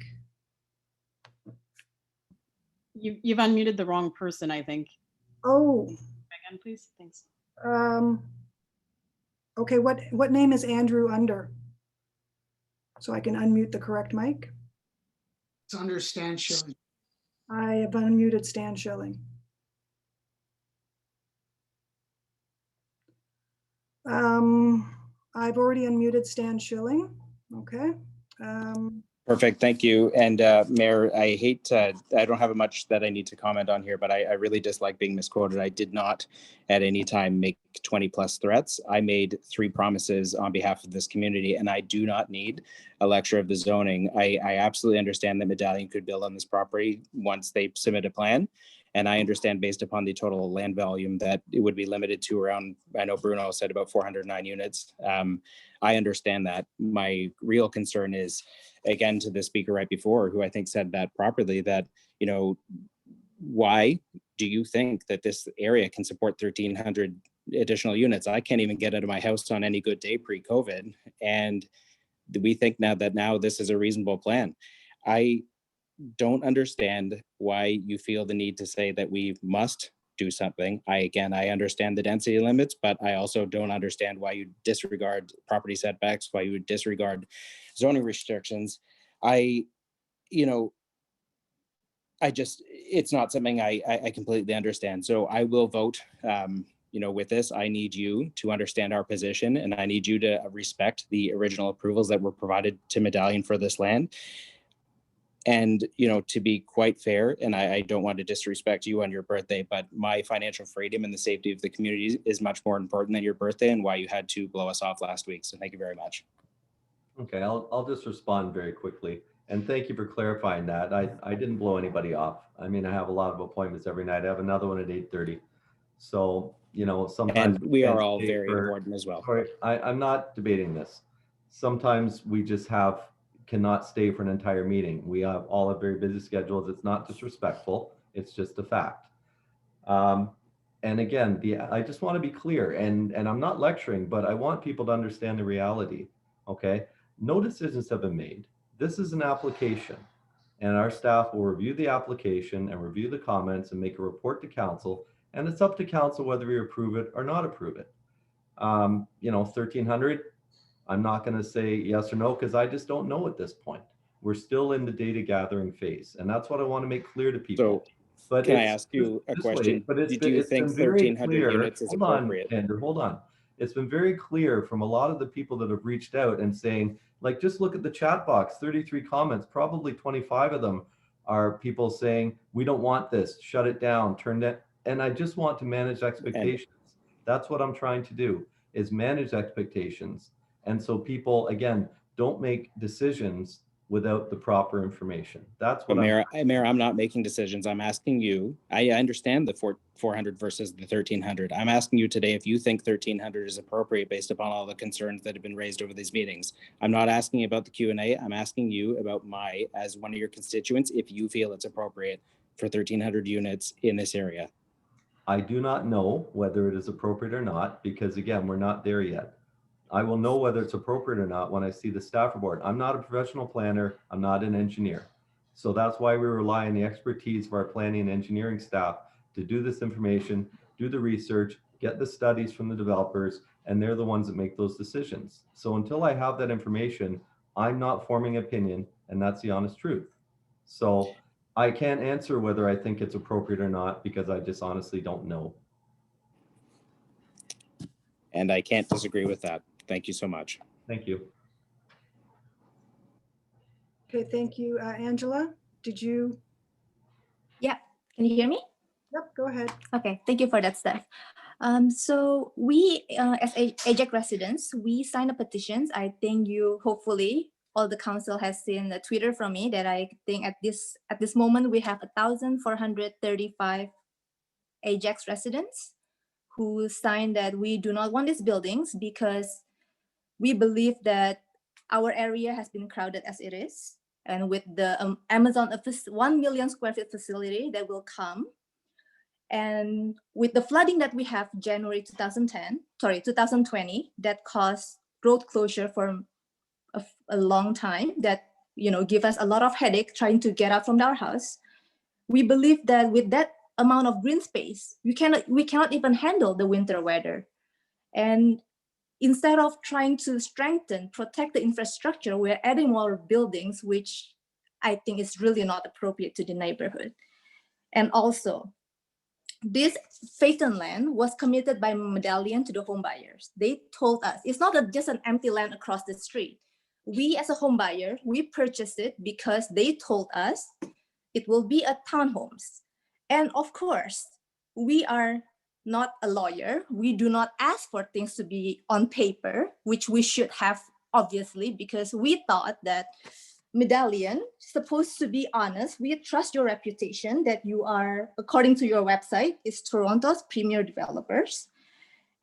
You've unmuted the wrong person, I think. Oh. Again, please. Thanks. Okay, what name is Andrew under? So I can unmute the correct mic. It's under Stan Schilling. I have unmuted Stan Schilling. I've already unmuted Stan Schilling. Okay. Perfect, thank you. And Mayor, I don't have much that I need to comment on here, but I really dislike being misquoted. I did not at any time make 20 plus threats. I made 3 promises on behalf of this community, and I do not need a lecture of the zoning. I absolutely understand that Medallion could build on this property once they submit a plan. And I understand based upon the total land volume that it would be limited to around, I know Bruno said about 409 units. I understand that. My real concern is, again, to the speaker right before, who I think said that properly, that, you know, why do you think that this area can support 1,300 additional units? I can't even get out of my house on any good day pre-COVID. And we think now this is a reasonable plan. I don't understand why you feel the need to say that we must do something. I understand the density limits, but I also don't understand why you disregard property setbacks, why you would disregard zoning restrictions. It's not something I completely understand. So I will vote, with this. I need you to understand our position, and I need you to respect the original approvals that were provided to Medallion for this land. And, to be quite fair, and I don't want to disrespect you on your birthday, but my financial freedom and the safety of the community is much more important than your birthday and why you had to blow us off last week. So thank you very much. Okay, I'll just respond very quickly. And thank you for clarifying that. I didn't blow anybody off. I mean, I have a lot of appointments every night. I have another one at 8:30. So, sometimes And we are can't all stay very important as well. Sorry, I'm not debating this. Sometimes we just cannot stay for an entire meeting. We all have very busy schedules. It's not disrespectful. It's just a fact. And again, I just want to be clear, and I'm not lecturing, but I want people to understand the reality. Okay, no decisions have been made. This is an application, and our staff will review the application and review the comments and make a report to council. And it's up to council whether we approve it or not approve it. 1,300. I'm not going to say yes or no because I just don't know at this point. We're still in the data gathering phase, and that's what I want to make clear to people. So, can I ask you a question? Do you think 1,300 units is appropriate? Andrew, hold on. It's been very clear from a lot of the people that have reached out and saying, like, just look at the chat box, 33 comments, probably 25 of them are people saying, we don't want this, shut it down, turn it. And I just want to manage expectations. That's what I'm trying to do, is manage expectations. And so people, again, don't make decisions without the proper information. That's what Mayor, I'm not making decisions. I'm asking you, I understand the 400 versus the 1,300. I'm asking you today if you think 1,300 is appropriate based upon all the concerns that have been raised over these meetings. I'm not asking you about the Q&A. I'm asking you about as one of your constituents, if you feel it's appropriate for 1,300 units in this area. I do not know whether it is appropriate or not, because again, we're not there yet. I will know whether it's appropriate or not when I see the staff report. I'm not a professional planner. I'm not an engineer. So that's why we rely on the expertise of our planning and engineering staff to do this information, do the research, get the studies from the developers, and they're the ones that make those decisions. So until I have that information, I'm not forming opinion, and that's the honest truth. So I can't answer whether I think it's appropriate or not because I just honestly don't know. And I can't disagree with that. Thank you so much. Thank you. Okay, thank you. Angela, did you? Yeah, can you hear me? Yep, go ahead. Okay, thank you for that, Steph. So we, as Ajax residents, we signed a petition. I think hopefully, all the council has seen the Twitter from me that I think at this moment we have 1,435 Ajax residents who signed that we do not want these buildings because we believe that our area has been crowded as it is. And with the Amazon 1 million square feet facility that will come, and with the flooding that we have January 2020, that caused road closure for a long time, that give us a lot of headache trying to get out from our house. We believe that with that amount of green space, we cannot even handle the winter weather. And instead of trying to protect the infrastructure, we're adding more buildings, which I think is really not appropriate to the neighborhood. And also, this vacant land was committed by Medallion to the home buyers. They told us it's not just an empty land across the street. We as a home buyer, we purchased it because they told us it will be a townhomes. And of course, we are not a lawyer. We do not ask for things to be on paper, which we should have, obviously, because we thought that Medallion supposed to be honest. We trust your reputation that you are, according to your website, is Toronto's premier developers.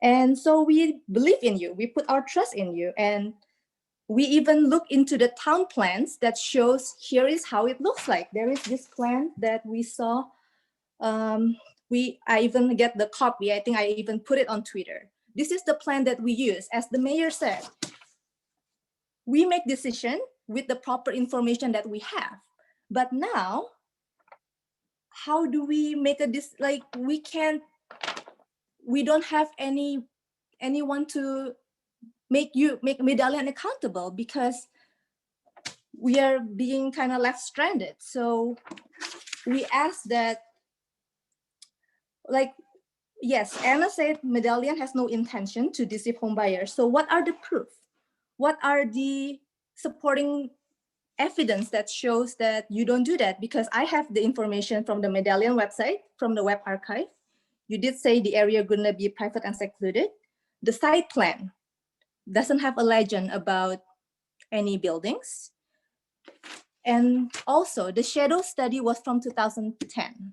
And so we believe in you. We put our trust in you. And we even look into the town plans that shows here is how it looks like. There is this plan that we saw. I even get the copy. I think I even put it on Twitter. This is the plan that we use. As the mayor said, we make decision with the proper information that we have. But now, how do we make we don't have anyone to make Medallion accountable because we are being kind of left stranded. So we ask that, yes, Anna said Medallion has no intention to deceive home buyers. So what are the proof? What are the supporting evidence that shows that you don't do that? Because I have the information from the Medallion website, from the web archive. You did say the area gonna be private and secluded. The site plan doesn't have a legend about any buildings. And also the shadow study was from 2010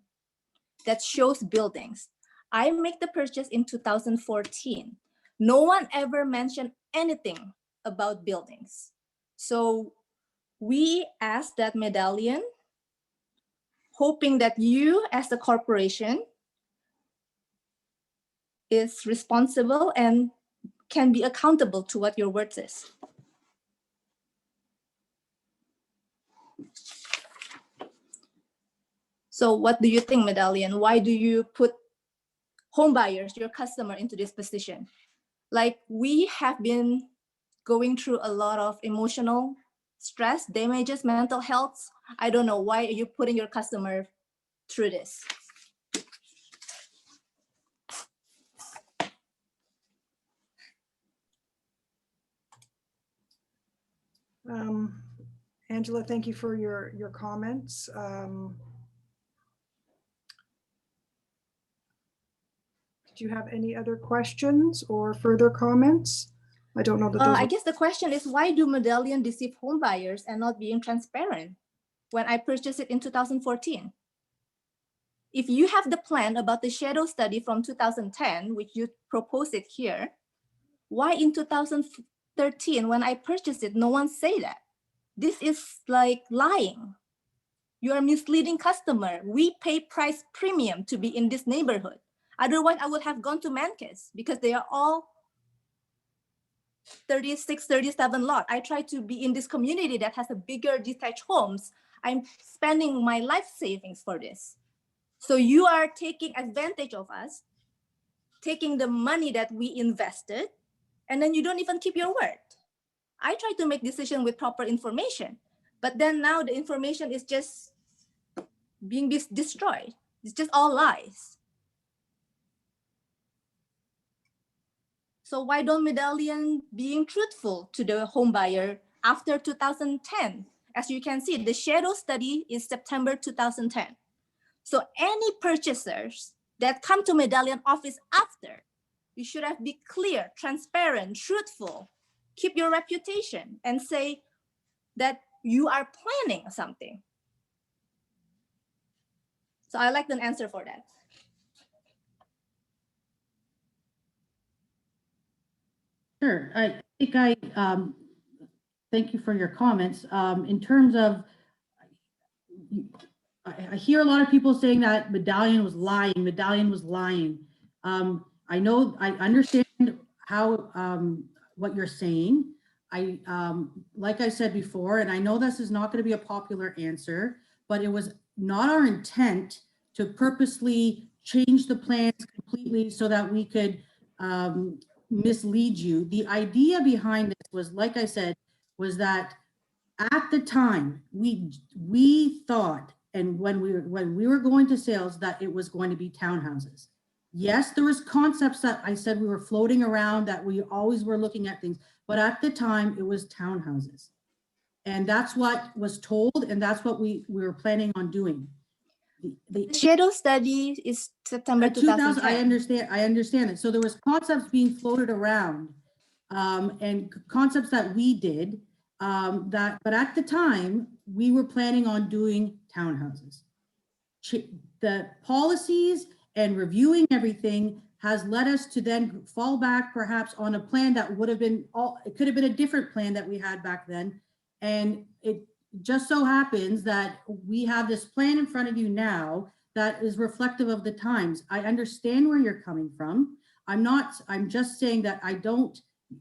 that shows buildings. I make the purchase in 2014. No one ever mentioned anything about buildings. So we asked that Medallion, hoping that you as the corporation is responsible and can be accountable to what your word says. So what do you think, Medallion? Why do you put home buyers, your customer, into this position? Like, we have been going through a lot of emotional stress, damages, mental health. I don't know, why are you putting your customer through this? Angela, thank you for your comments. Do you have any other questions or further comments? I don't know that those I guess the question is, why do Medallion deceive home buyers and not being transparent when I purchased it in 2014? If you have the plan about the shadow study from 2010, which you proposed it here, why in 2013, when I purchased it, no one say that? This is like lying. You are misleading customer. We pay price premium to be in this neighborhood. Otherwise, I would have gone to Mancas because they are all 36, 37 lot. I try to be in this community that has a bigger detached homes. I'm spending my life savings for this. So you are taking advantage of us, taking the money that we invested, and then you don't even keep your word. I try to make decision with proper information, but then now the information is just being destroyed. It's just all lies. So why don't Medallion being truthful to the home buyer after 2010? As you can see, the shadow study is September 2010. So any purchasers that come to Medallion office after, you should have be clear, transparent, truthful, keep your reputation and say that you are planning something. So I like an answer for that. Sure. I think thank you for your comments. In terms of, I hear a lot of people saying that Medallion was lying. Medallion was lying. I know, I understand how what you're saying. Like I said before, and I know this is not going to be a popular answer, but it was not our intent to purposely change the plans completely so that we could mislead you. The idea behind this was, like I said, was that at the time we thought, and when we were going to sales, that it was going to be townhouses. Yes, there was concepts that I said we were floating around, that we always were looking at things, but at the time it was townhouses. And that's what was told, and that's what we were planning on doing. The shadow study is September 2010. I understand it. So there was concepts being floated around, and concepts that we did, but at the time we were planning on doing townhouses. The policies and reviewing everything has led us to then fall back perhaps on a plan that would have been it could have been a different plan that we had back then. And it just so happens that we have this plan in front of you now that is reflective of the times. I understand where you're coming from. I'm just saying that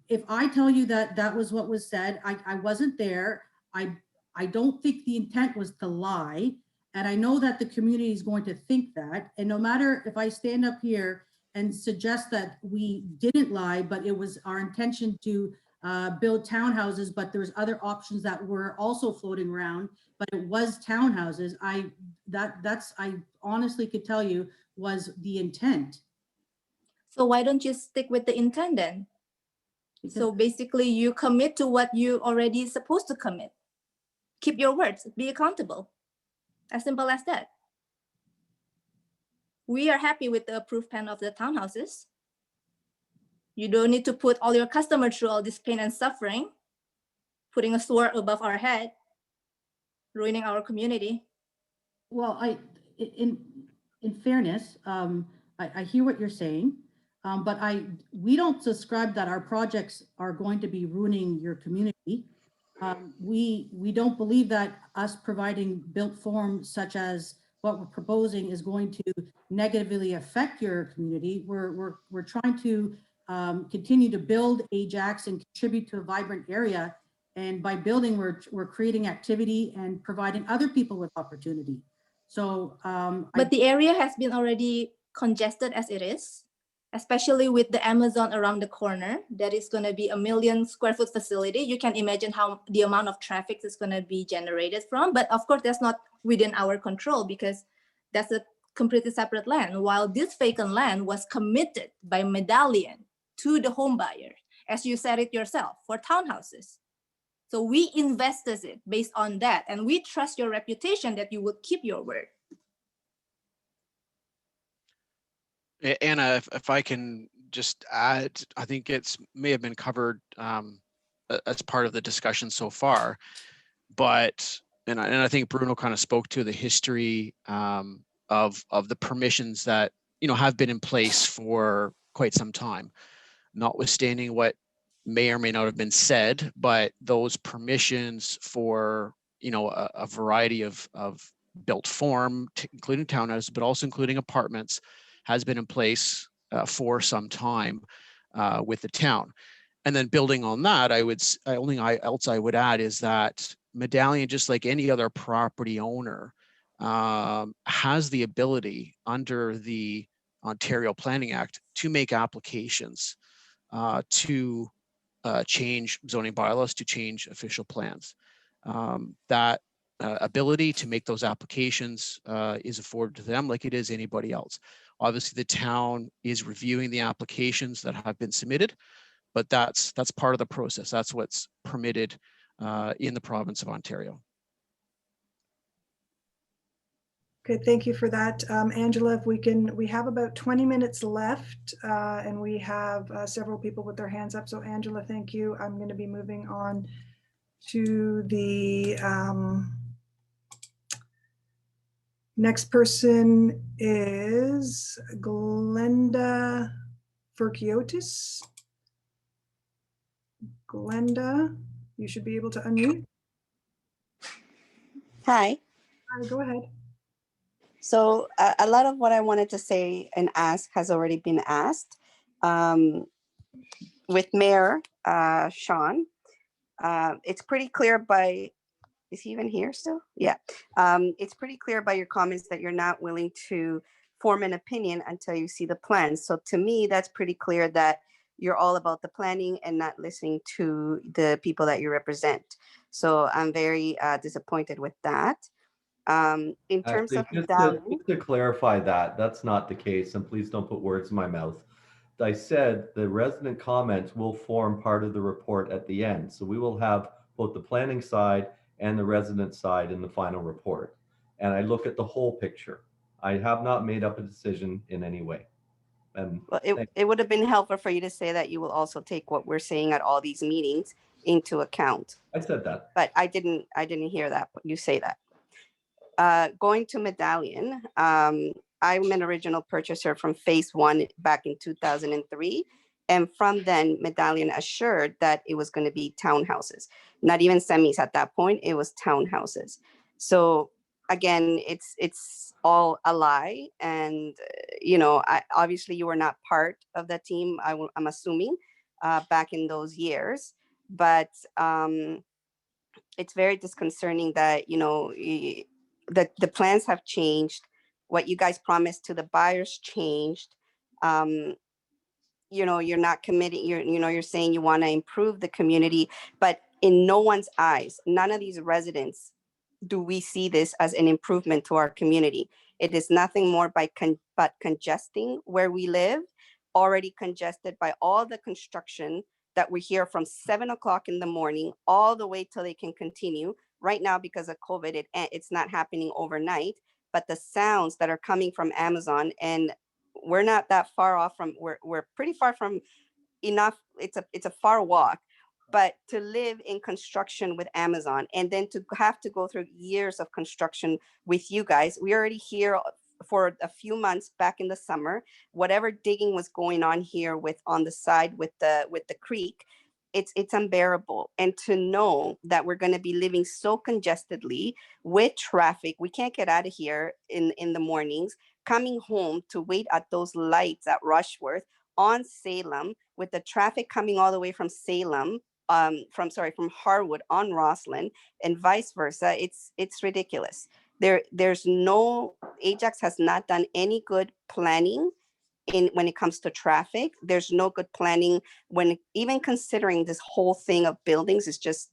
if I tell you that that was what was said, I wasn't there. I don't think the intent was to lie. And I know that the community is going to think that. And no matter if I stand up here and suggest that we didn't lie, but it was our intention to build townhouses, but there's other options that were also floating around, but it was townhouses. I honestly could tell you was the intent. So why don't you stick with the intent then? So basically you commit to what you already supposed to commit. keep your words, be accountable. As simple as that. We are happy with the approved plan of the townhouses. You don't need to put all your customers through all this pain and suffering, putting a sword above our head, ruining our community. Well, in fairness, I hear what you're saying, but we don't subscribe that our projects are going to be ruining your community. We don't believe that us providing built form such as what we're proposing is going to negatively affect your community. We're trying to continue to build Ajax and contribute to a vibrant area. And by building, we're creating activity and providing other people with opportunity. So, but the area has been already congested as it is, especially with the Amazon around the corner. That is going to be 1 million square foot facility. You can imagine how the amount of traffic is going to be generated from. But of course, that's not within our control because that's a completely separate land. While this vacant land was committed by Medallion to the home buyer, as you said it yourself, for townhouses. So we invested it based on that, and we trust your reputation that you would keep your word. Anna, if I can just add, I think it's may have been covered as part of the discussion so far, but and I think Bruno kind of spoke to the history of the permissions that have been in place for quite some time, notwithstanding what may or may not have been said, but those permissions for a variety of built form, including townhouses, but also including apartments, has been in place for some time with the town. And then building on that, I would add is that Medallion, just like any other property owner, has the ability under the Ontario Planning Act to make applications to change zoning bylaws, to change official plans. That ability to make those applications is afforded to them like it is anybody else. Obviously, the town is reviewing the applications that have been submitted, but that's part of the process. That's what's permitted in the province of Ontario. Okay, thank you for that. Angela, if we have about 20 minutes left and we have several people with their hands up. So Angela, thank you. I'm going to be moving on to the next person is Glenda Furkiotis. Glenda, you should be able to unmute. Hi. Hi, go ahead. So a lot of what I wanted to say and ask has already been asked. With Mayor Sean, it's pretty clear by, is he even here still? Yeah. It's pretty clear by your comments that you're not willing to form an opinion until you see the plan. So to me, that's pretty clear that you're all about the planning and not listening to the people that you represent. So I'm very disappointed with that. In terms Actually, of just to clarify that, that's not the case, and please don't put words in my mouth. I said the resident comments will form part of the report at the end. So we will have both the planning side and the resident side in the final report. And I look at the whole picture. I have not made up a decision in any way. And well, it would have been helpful for you to say that you will also take what we're saying at all these meetings into account. I said that. But I didn't hear that, but you say that. Going to Medallion, I'm an original purchaser from phase 1 back in 2003. And from then, Medallion assured that it was going to be townhouses, not even semis at that point, it was townhouses. So again, it's all a lie. And, obviously you were not part of that team, I'm assuming, back in those years. But it's very disconcerting that, the plans have changed. What you guys promised to the buyers changed. You're not committing, you're saying you want to improve the community, but in no one's eyes, none of these residents do we see this as an improvement to our community. It is nothing more but congesting where we live, already congested by all the construction that we hear from 7 o'clock in the morning all the way till they can continue right now because of COVID, it's not happening overnight, but the sounds that are coming from Amazon, and we're not that far off from, we're pretty far from enough. It's a far walk, but to live in construction with Amazon and then to have to go through years of construction with you guys, we already here for a few months back in the summer, whatever digging was going on here with on the side with the creek, it's unbearable. And to know that we're going to be living so congestedly with traffic, we can't get out of here in the mornings, coming home to wait at those lights at Rushworth on Salem, with the traffic coming all the way from Salem, from Harwood on Roslyn, and vice versa. It's ridiculous. There's no, Ajax has not done any good planning when it comes to traffic. There's no good planning when even considering this whole thing of buildings is just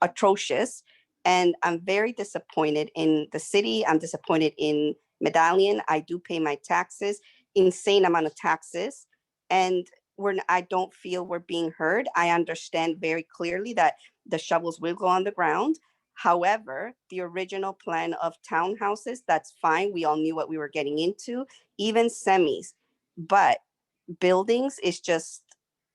atrocious. And I'm very disappointed in the city. I'm disappointed in Medallion. I do pay my taxes, insane amount of taxes. And I don't feel we're being heard. I understand very clearly that the shovels will go on the ground. However, the original plan of townhouses, that's fine. We all knew what we were getting into, even semis. But buildings is just,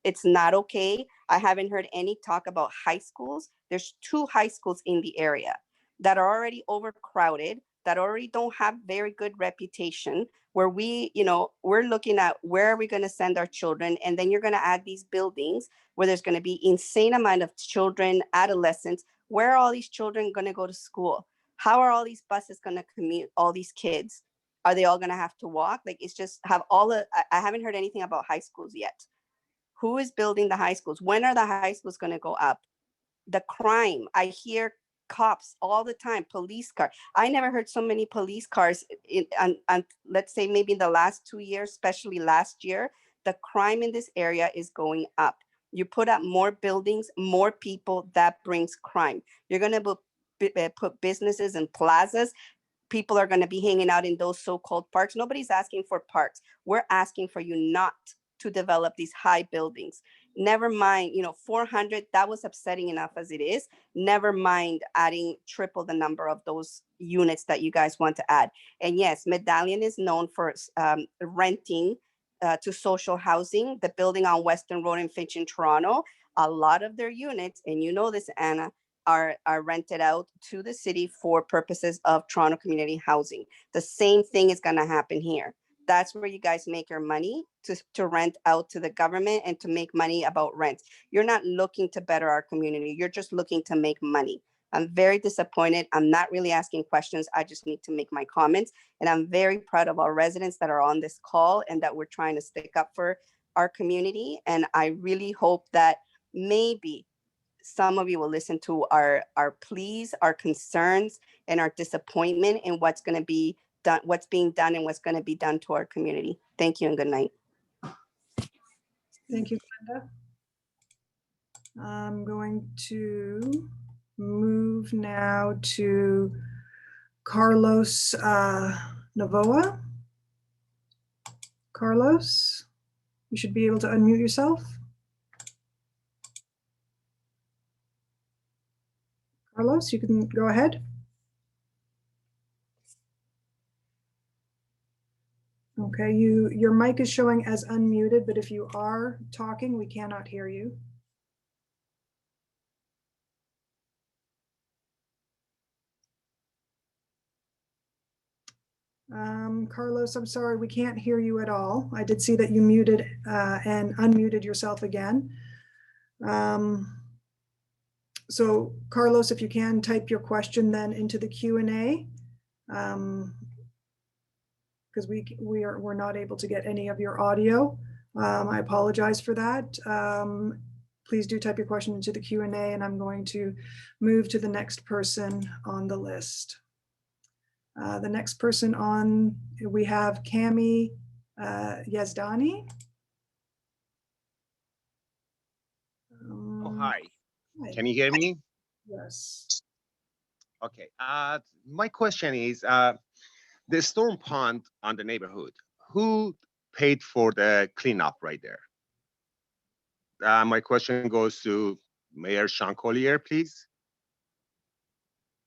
it's not okay. I haven't heard any talk about high schools. There's 2 high schools in the area that are already overcrowded, that already don't have very good reputation, where we're looking at where are we going to send our children. And then you're going to add these buildings where there's going to be insane amount of children, adolescents. Where are all these children going to go to school? How are all these buses going to commute all these kids? Are they all going to have to walk? Like, it's just I haven't heard anything about high schools yet. Who is building the high schools? When are the high schools going to go up? The crime, I hear cops all the time, police car. I never heard so many police cars on let's say maybe in the last 2 years, especially last year. The crime in this area is going up. You put up more buildings, more people, that brings crime. You're going to put businesses in plazas. People are going to be hanging out in those so-called parks. Nobody's asking for parks. We're asking for you not to develop these high buildings. Never mind, 400, that was upsetting enough as it is. Never mind adding triple the number of those units that you guys want to add. And yes, Medallion is known for renting to social housing. The building on Western Road in Finch in Toronto, a lot of their units, and you know this, Anna, are rented out to the city for purposes of Toronto community housing. The same thing is going to happen here. That's where you guys make your money, to rent out to the government and to make money about rent. You're not looking to better our community. You're just looking to make money. I'm very disappointed. I'm not really asking questions. I just need to make my comments. And I'm very proud of our residents that are on this call and that we're trying to stick up for our community. And I really hope that maybe some of you will listen to our pleas, our concerns, and our disappointment in what's going to be done, what's being done, and what's going to be done to our community. Thank you and good night. Thank you, Glenda. I'm going to move now to Carlos Novoa. Carlos, you should be able to unmute yourself. Carlos, you can go ahead. Okay, your mic is showing as unmuted, but if you are talking, we cannot hear you. Carlos, I'm sorry, we can't hear you at all. I did see that you muted and unmuted yourself again. So Carlos, if you can type your question then into the Q&A, because we're not able to get any of your audio. I apologize for that. Please do type your question into the Q&A, and I'm going to move to the next person on the list. The next person on, we have Cami Yazdani. Oh, hi. Can you hear me? Yes. Okay. My question is, the storm pond on the neighborhood, who paid for the cleanup right there? My question goes to Mayor Sean Collier, please.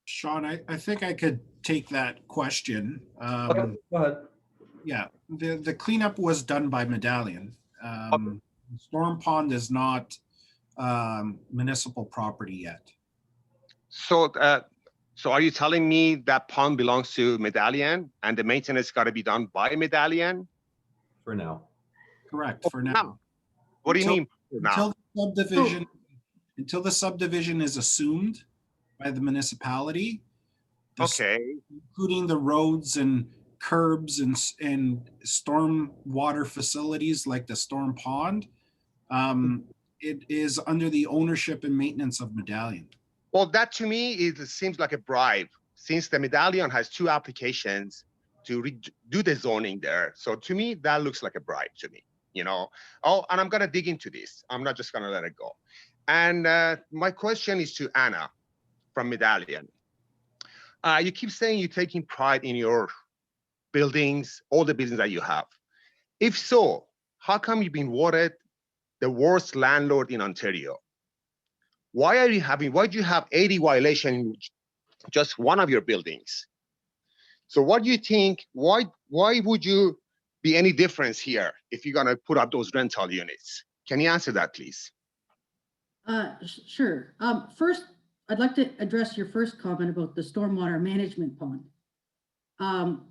Sean, I think I could take that question. Okay, go ahead. Yeah, the cleanup was done by Medallion. Storm Pond is not municipal property yet. So, so are you telling me that pond belongs to Medallion and the maintenance got to be done by Medallion? For now. Correct, for now. What do you mean Until now? the subdivision, until the subdivision is assumed by the municipality. Okay. Including the roads and curbs and storm water facilities like the storm pond. It is under the ownership and maintenance of Medallion. Well, that to me seems like a bribe, since the Medallion has 2 applications to do the zoning there. So to me, that looks like a bribe to me, you know. Oh, and I'm gonna dig into this. I'm not just gonna let it go. And my question is to Anna from Medallion. You keep saying you're taking pride in your buildings, all the buildings that you have. If so, how come you've been voted the worst landlord in Ontario? Why do you have 80 violations in just one of your buildings? So what do you think, why would you be any difference here if you're gonna put up those rental units? Can you answer that, please? Sure. First, I'd like to address your first comment about the stormwater management pond.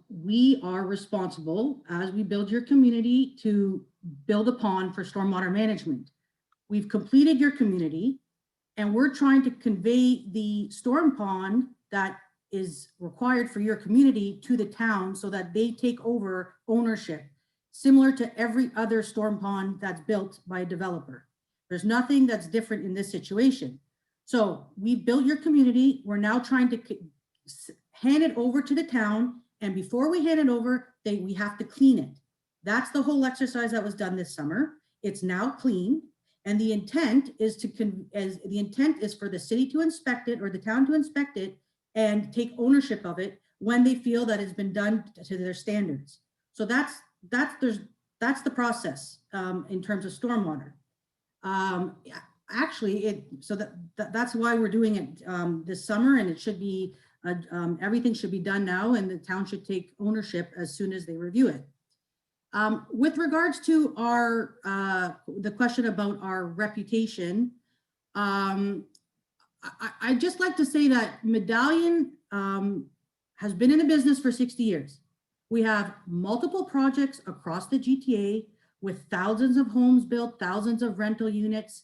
We are responsible, as we build your community, to build a pond for stormwater management. We've completed your community, and we're trying to convey the storm pond that is required for your community to the town so that they take over ownership, similar to every other storm pond that's built by a developer. There's nothing that's different in this situation. So we built your community. We're now trying to hand it over to the town. And before we hand it over, we have to clean it. That's the whole exercise that was done this summer. It's now clean. And the intent is for the city to inspect it or the town to inspect it and take ownership of it when they feel that it's been done to their standards. So that's the process in terms of stormwater. Actually, that's why we're doing it this summer, and it should be everything should be done now, and the town should take ownership as soon as they review it. With regards to the question about our reputation, I'd just like to say that Medallion has been in the business for 60 years. We have multiple projects across the GTA with thousands of homes built, thousands of rental units.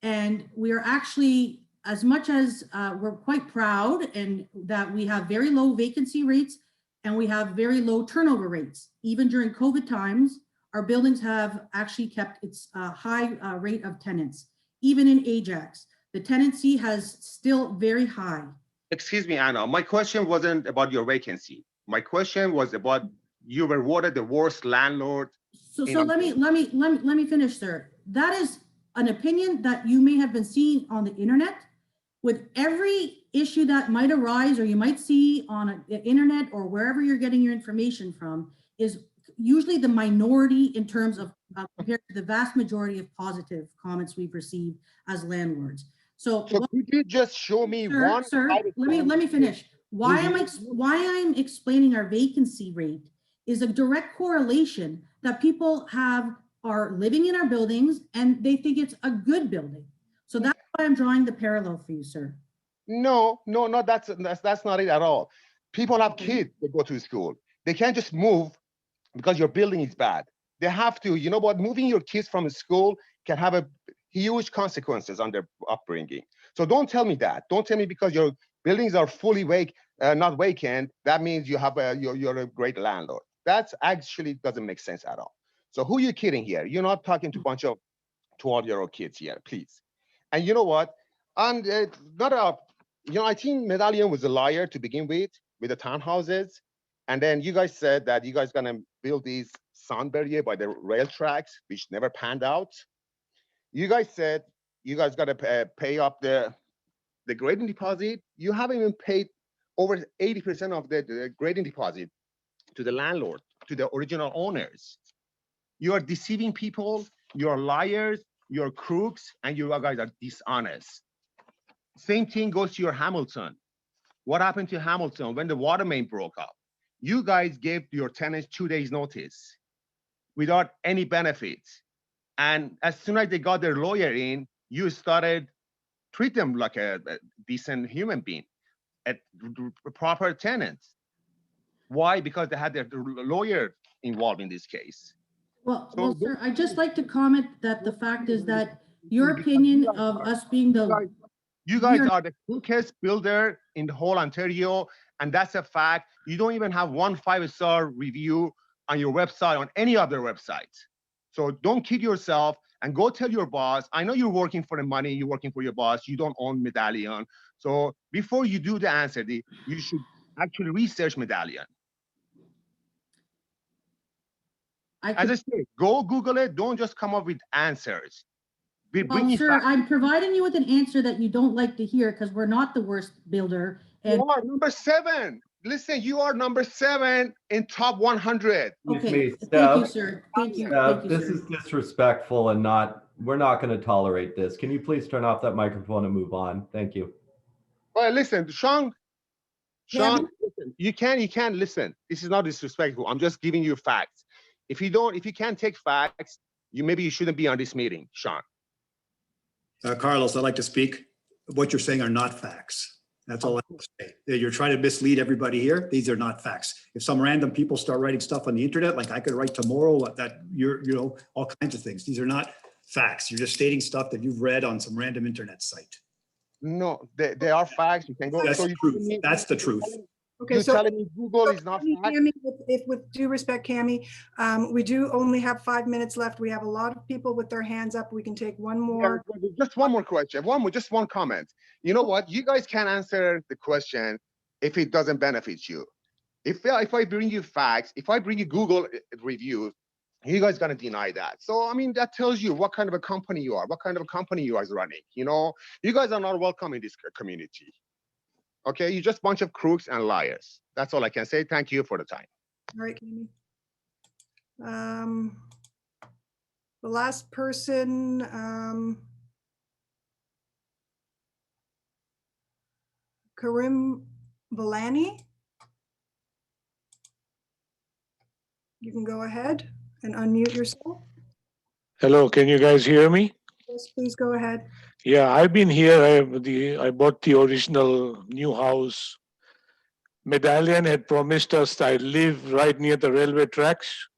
And we are actually, as much as we're quite proud and that we have very low vacancy rates and we have very low turnover rates. Even during COVID times, our buildings have actually kept its high rate of tenants. Even in Ajax, the tenancy has still very high. Excuse me, Anna, my question wasn't about your vacancy. My question was about you were voted the worst landlord. So let me finish, sir. That is an opinion that you may have been seeing on the internet. With every issue that might arise or you might see on the internet or wherever you're getting your information from is usually the minority in terms of compared to the vast majority of positive comments we've received as landlords. So could you just show me one? Sir, let me finish. Why I'm explaining our vacancy rate is a direct correlation that people are living in our buildings and they think it's a good building. So that's why I'm drawing the parallel for you, sir. No, that's not it at all. People have kids that go to school. They can't just move because your building is bad. They have to, you know what, moving your kids from school can have a huge consequences on their upbringing. So don't tell me that. Don't tell me because your buildings are fully not vacant, that means you have you're a great landlord. That actually doesn't make sense at all. So who are you kidding here? You're not talking to a bunch of 12-year-old kids here, please. And you know what? And I think Medallion was a liar to begin with the townhouses. And then you guys said that you guys gonna build these sound barrier by the rail tracks, which never panned out. You guys said you guys gotta pay up the grading deposit. You haven't even paid over 80% of the grading deposit to the landlord, to the original owners. You are deceiving people, you're liars, you're crooks, and you guys are dishonest. Same thing goes to your Hamilton. What happened to Hamilton when the water main broke up? You guys gave your tenants 2 days notice without any benefits. And as soon as they got their lawyer in, you started treat them like a decent human being, a proper tenants. Why? Because they had their lawyer involved in this case. Well, sir, I'd just like to comment that the fact is that your opinion of us being the. You guys are the quickest builder in the whole Ontario, and that's a fact. You don't even have 1 5-star review on your website, on any other website. So don't kid yourself and go tell your boss. I know you're working for the money, you're working for your boss, you don't own Medallion. So before you do the answer, you should actually research Medallion. As I say, go Google it, don't just come up with answers. Well, sir, I'm providing you with an answer that you don't like to hear because we're not the worst builder. And you are number 7. Listen, you are number 7 in top 100. Okay, thank you, sir. Thank you. Thank you, This sir. is disrespectful and we're not going to tolerate this. Can you please turn off that microphone and move on? Thank you. Well, listen, Sean, listen, you can't listen. This is not disrespectful. I'm just giving you facts. If you can't take facts, maybe you shouldn't be on this meeting, Sean. Carlos, I'd like to speak. What you're saying are not facts. That's all I have to say. You're trying to mislead everybody here. These are not facts. If some random people start writing stuff on the internet, like I could write tomorrow, that all kinds of things. These are not facts. You're just stating stuff that you've read on some random internet site. No, they are facts. You can go. That's the truth. That's the truth. Okay, so telling me Google is not fact? Cami, with due respect, Cami, we do only have 5 minutes left. We have a lot of people with their hands up. We can take one more. Yeah, just one more question. Just one comment. You know what? You guys can't answer the question if it doesn't benefit you. If I bring you facts, if I bring you Google reviews, you guys gonna deny that. So I mean, that tells you what kind of a company you are, what kind of a company you guys running. You guys are not welcome in this community. Okay, you're just a bunch of crooks and liars. That's all I can say. Thank you for the time. All right, Cami. The last person, Karim Valani. You can go ahead and unmute yourself. Hello, can you guys hear me? Yes, please go ahead. Yeah, I've been here. I bought the original new house. Medallion had promised us I live right near the railway tracks.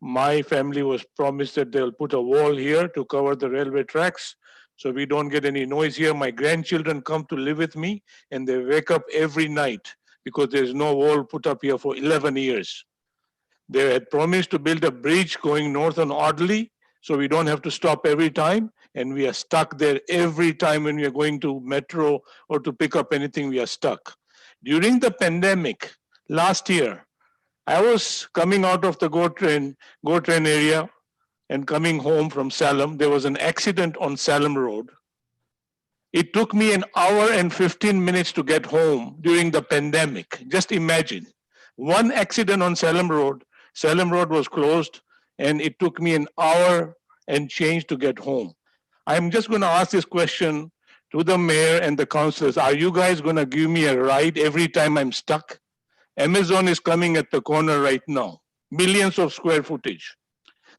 My family was promised that they'll put a wall here to cover the railway tracks so we don't get any noise here. My grandchildren come to live with me and they wake up every night because there's no wall put up here for 11 years. They had promised to build a bridge going north on Audley so we don't have to stop every time. And we are stuck there every time when we are going to metro or to pick up anything, we are stuck. During the pandemic last year, I was coming out of the GO train area and coming home from Salem. There was an accident on Salem Road. It took me an hour and 15 minutes to get home during the pandemic. Just imagine, one accident on Salem Road. Salem Road was closed and it took me an hour and change to get home. I'm just going to ask this question to the mayor and the councillors. Are you guys going to give me a ride every time I'm stuck? Amazon is coming at the corner right now, millions of square footage.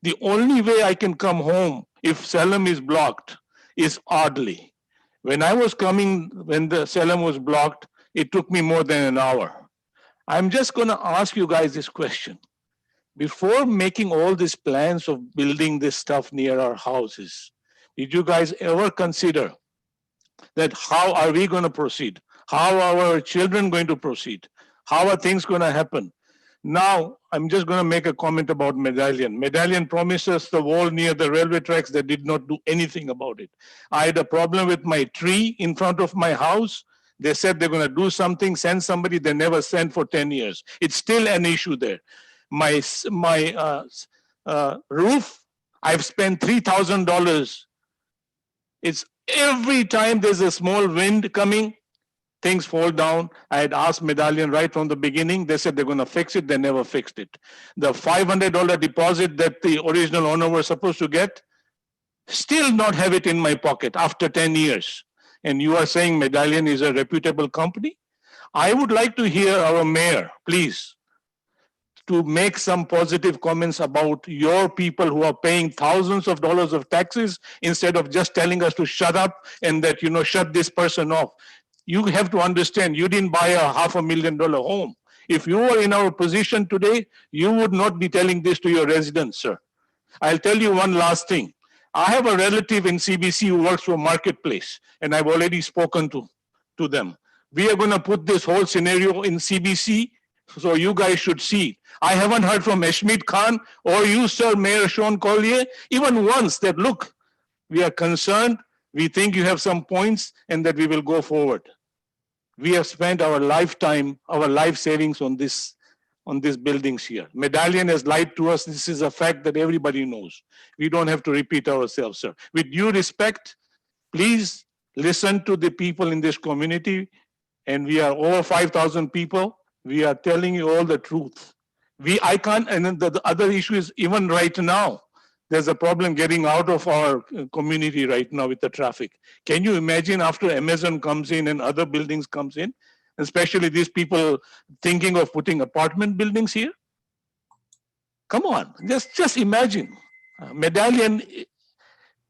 The only way I can come home if Salem is blocked is Audley. When I was coming, when the Salem was blocked, it took me more than an hour. I'm just going to ask you guys this question. Before making all these plans of building this stuff near our houses, did you guys ever consider that how are we going to proceed? How are our children going to proceed? How are things going to happen? Now, I'm just going to make a comment about Medallion. Medallion promised us the wall near the railway tracks. They did not do anything about it. I had a problem with my tree in front of my house. They said they're going to do something, send somebody. They never sent for 10 years. It's still an issue there. My roof, I've spent $3,000. It's every time there's a small wind coming, things fall down. I had asked Medallion right from the beginning. They said they're going to fix it. They never fixed it. The $500 deposit that the original owner was supposed to get, still not have it in my pocket after 10 years. And you are saying Medallion is a reputable company? I would like to hear our mayor, please, to make some positive comments about your people who are paying thousands of dollars of taxes instead of just telling us to shut up and that, shut this person off. You have to understand, you didn't buy a $500,000 home. If you were in our position today, you would not be telling this to your residents, sir. I'll tell you one last thing. I have a relative in CBC who works for Marketplace, and I've already spoken to them. We are going to put this whole scenario in CBC, so you guys should see. I haven't heard from Ashmead Khan or you, sir, Mayor Sean Collier, even once that, look, we are concerned, we think you have some points, and that we will go forward. We have spent our lifetime, our life savings on these buildings here. Medallion has lied to us. This is a fact that everybody knows. We don't have to repeat ourselves, sir. With due respect, please listen to the people in this community. And we are over 5,000 people. We are telling you all the truth. I can't, and then the other issue is even right now, there's a problem getting out of our community right now with the traffic. Can you imagine after Amazon comes in and other buildings comes in, especially these people thinking of putting apartment buildings here? Come on, just imagine. Medallion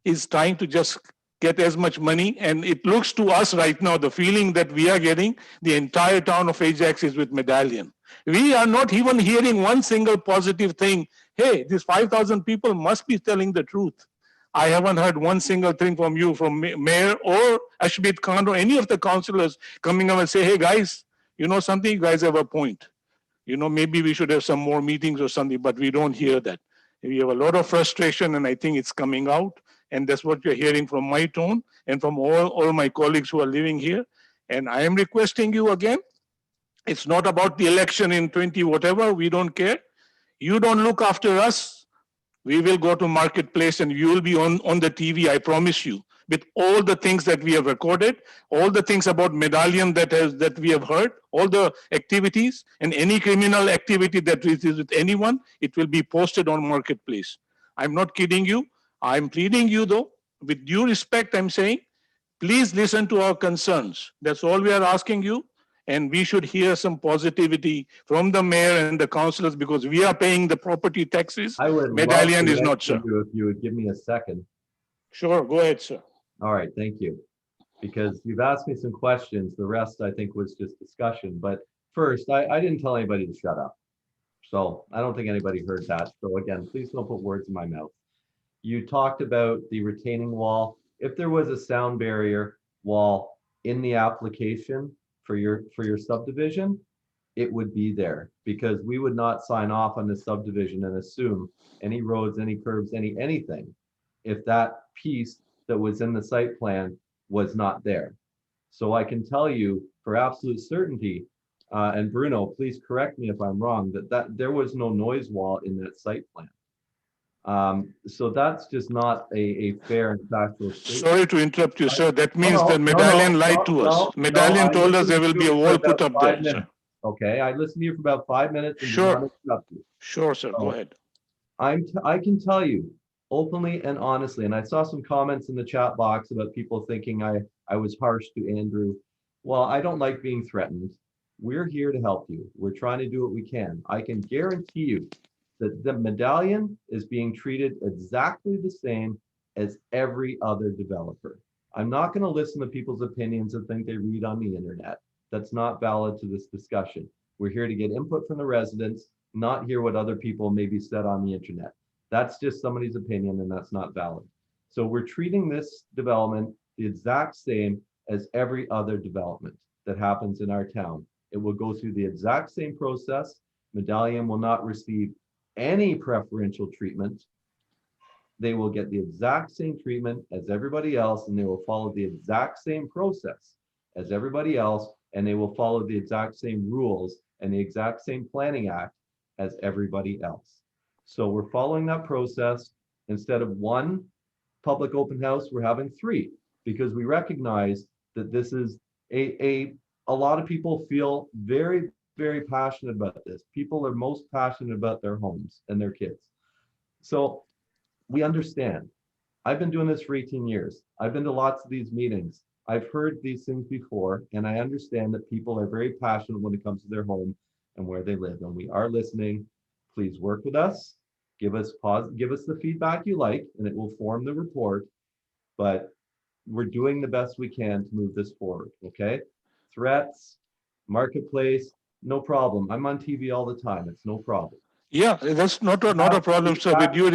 is trying to just get as much money, and it looks to us right now, the feeling that we are getting, the entire town of Ajax is with Medallion. We are not even hearing one single positive thing. Hey, these 5,000 people must be telling the truth. I haven't heard one single thing from you, from Mayor or Ashmead Khan or any of the councillors coming up and say, hey guys, you know something, you guys have a point. Maybe we should have some more meetings or something, but we don't hear that. We have a lot of frustration, and I think it's coming out. And that's what you're hearing from my tone and from all my colleagues who are living here. And I am requesting you again, it's not about the election in 20 whatever, we don't care. You don't look after us, we will go to Marketplace and you will be on the TV, I promise you, with all the things that we have recorded, all the things about Medallion that we have heard, all the activities, and any criminal activity that is with anyone, it will be posted on Marketplace. I'm not kidding you. I'm pleading you though, with due respect, I'm saying, please listen to our concerns. That's all we are asking you. And we should hear some positivity from the mayor and the councillors because we are paying the property taxes. I would Medallion love to is not, sir. you if you would give me a second. Sure, go ahead, sir. All right, thank you. Because you've asked me some questions. The rest I think was just discussion. But first, I didn't tell anybody to shut up. So I don't think anybody heard that. So again, please don't put words in my mouth. You talked about the retaining wall. If there was a sound barrier wall in the application for your subdivision, it would be there because we would not sign off on the subdivision and assume any roads, any curbs, anything if that piece that was in the site plan was not there. So I can tell you for absolute certainty, and Bruno, please correct me if I'm wrong, that there was no noise wall in that site plan. So that's just not a fair and factual statement. Sorry to interrupt you, sir. That means that Medallion lied to us. Medallion told us there will be a wall put up there, sir. Okay, I listened to you for about 5 minutes. And sure. did not interrupt you. Sure, sir. Go ahead. I can tell you openly and honestly, and I saw some comments in the chat box about people thinking I was harsh to Andrew. Well, I don't like being threatened. We're here to help you. We're trying to do what we can. I can guarantee you that the Medallion is being treated exactly the same as every other developer. I'm not going to listen to people's opinions and think they read on the internet. That's not valid to this discussion. We're here to get input from the residents, not hear what other people maybe said on the internet. That's just somebody's opinion and that's not valid. So we're treating this development the exact same as every other development that happens in our town. It will go through the exact same process. Medallion will not receive any preferential treatment. They will get the exact same treatment as everybody else, and they will follow the exact same process as everybody else, and they will follow the exact same rules and the exact same planning act as everybody else. So we're following that process. Instead of one public open house, we're having 3 because we recognize that this is a lot of people feel very, very passionate about this. People are most passionate about their homes and their kids. So we understand. I've been doing this for 18 years. I've been to lots of these meetings. I've heard these things before, and I understand that people are very passionate when it comes to their home and where they live, and we are listening. Please work with us. Give us the feedback you like, and it will form the report. But we're doing the best we can to move this forward, okay? Threats, marketplace, no problem. I'm on TV all the time. It's no problem. Yeah, that's not a problem, sir. With due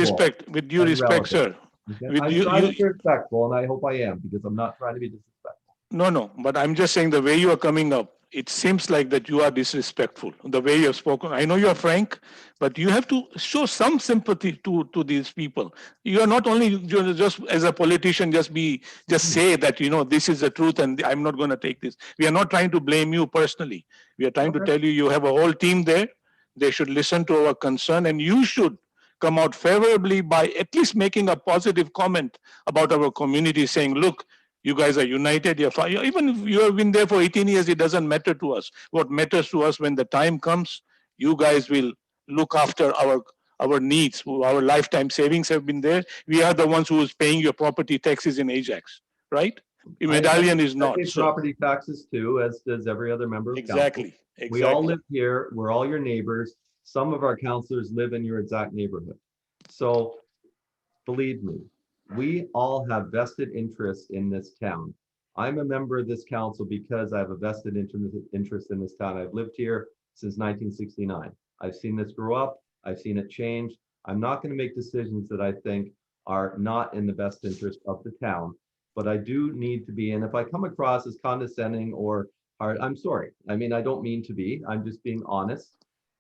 respect, sir. Okay? I'm trying to be respectful, and I hope I am, because I'm not trying to be disrespectful. No, but I'm just saying the way you are coming up, it seems like that you are disrespectful. The way you have spoken, I know you are frank, but you have to show some sympathy to these people. You are not only just as a politician, just say that, this is the truth and I'm not going to take this. We are not trying to blame you personally. We are trying to tell you have a whole team there. They should listen to our concern, and you should come out favorably by at least making a positive comment about our community, saying, look, you guys are united. Even if you have been there for 18 years, it doesn't matter to us. What matters to us, when the time comes, you guys will look after our needs. Our lifetime savings have been there. We are the ones who is paying your property taxes in Ajax, right? Medallion is not. I pay property taxes too, as does every other member of Exactly. council. We all live here. We're all your neighbors. Some of our councillors live in your exact neighborhood. So believe me, we all have vested interest in this town. I'm a member of this council because I have a vested interest in this town. I've lived here since 1969. I've seen this grow up. I've seen it change. I'm not going to make decisions that I think are not in the best interest of the town, but I do need to be, and if I come across as condescending or hard, I'm sorry. I mean, I don't mean to be. I'm just being honest.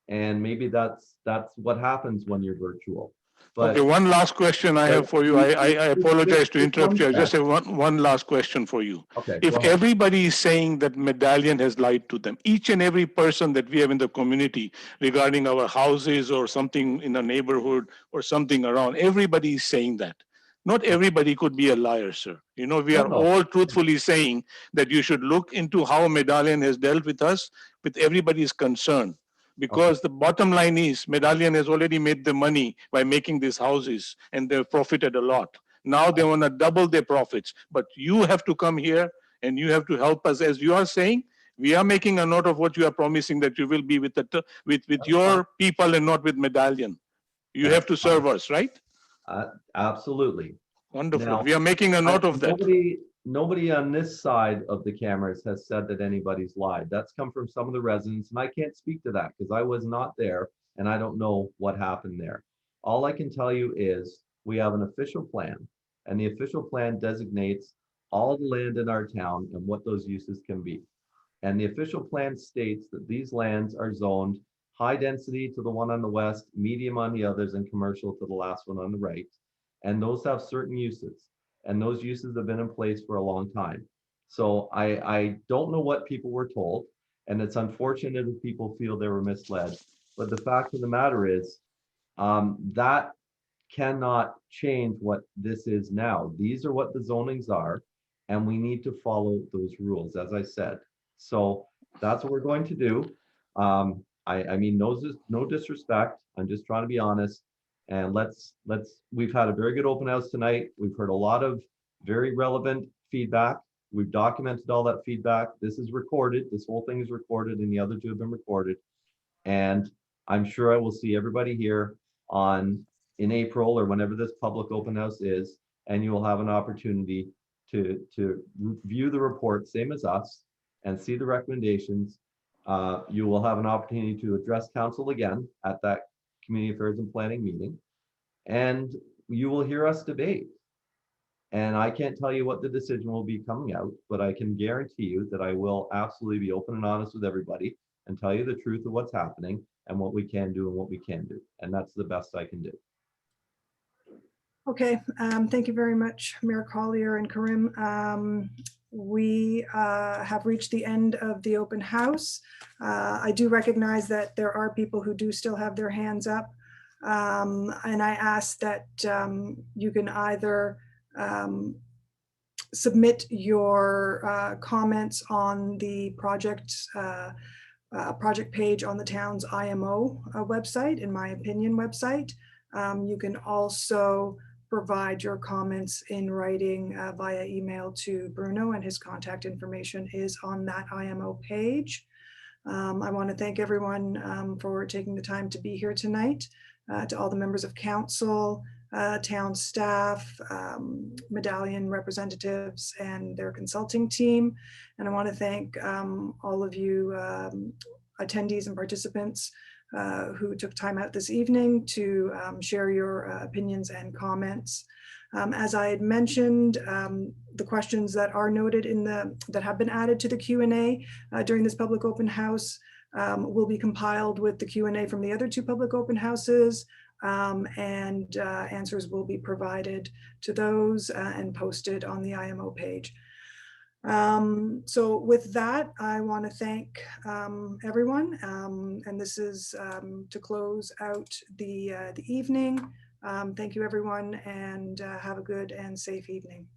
And maybe that's what happens when you're virtual. But, okay, one last question I have for you. I apologize to interrupt you. I just have one last question for you. Okay, if everybody is saying that Medallion has lied to them, each and every person that we have in the community regarding our houses or something in the neighborhood or something around, everybody is saying that. Not everybody could be a liar, sir. We are all truthfully saying that you should look into how Medallion has dealt with us, with everybody's concern. Because the bottom line is Medallion has already made the money by making these houses, and they've profited a lot. Now they want to double their profits, but you have to come here and you have to help us. As you are saying, we are making a note of what you are promising, that you will be with your people and not with Medallion. You have to serve us, right? Absolutely. Wonderful. Now, we are making a note of that. Nobody on this side of the cameras has said that anybody's lied. That's come from some of the residents, and I can't speak to that because I was not there and I don't know what happened there. All I can tell you is we have an official plan, and the official plan designates all the land in our town and what those uses can be. And the official plan states that these lands are zoned high density to the one on the west, medium on the others, and commercial to the last one on the right. And those have certain uses. And those uses have been in place for a long time. So I don't know what people were told, and it's unfortunate if people feel they were misled. But the fact of the matter is that cannot change what this is now. These are what the zonings are, and we need to follow those rules, as I said. So that's what we're going to do. I mean, no disrespect. I'm just trying to be honest. And we've had a very good open house tonight. We've heard a lot of very relevant feedback. We've documented all that feedback. This is recorded. This whole thing is recorded, and the other two have been recorded. And I'm sure I will see everybody here in April or whenever this public open house is, and you will have an opportunity to view the report, same as us, and see the recommendations. You will have an opportunity to address council again at that Community Affairs and Planning meeting, and you will hear us debate. And I can't tell you what the decision will be coming out, but I can guarantee you that I will absolutely be open and honest with everybody and tell you the truth of what's happening and what we can do and what we can do. And that's the best I can do. Okay, thank you very much, Mayor Collier and Karim. We have reached the end of the open house. I do recognize that there are people who do still have their hands up. And I ask that you can either submit your comments on the project page on the town's IMO website, in my opinion website. You can also provide your comments in writing via email to Bruno, and his contact information is on that IMO page. I want to thank everyone for taking the time to be here tonight, to all the members of council, town staff, Medallion representatives and their consulting team. And I want to thank all of you attendees and participants who took time out this evening to share your opinions and comments. As I had mentioned, the questions that are noted that have been added to the Q&A during this public open house will be compiled with the Q&A from the other two public open houses, and answers will be provided to those and posted on the IMO page. So with that, I want to thank everyone, and this is to close out the evening. Thank you, everyone, and have a good and safe evening.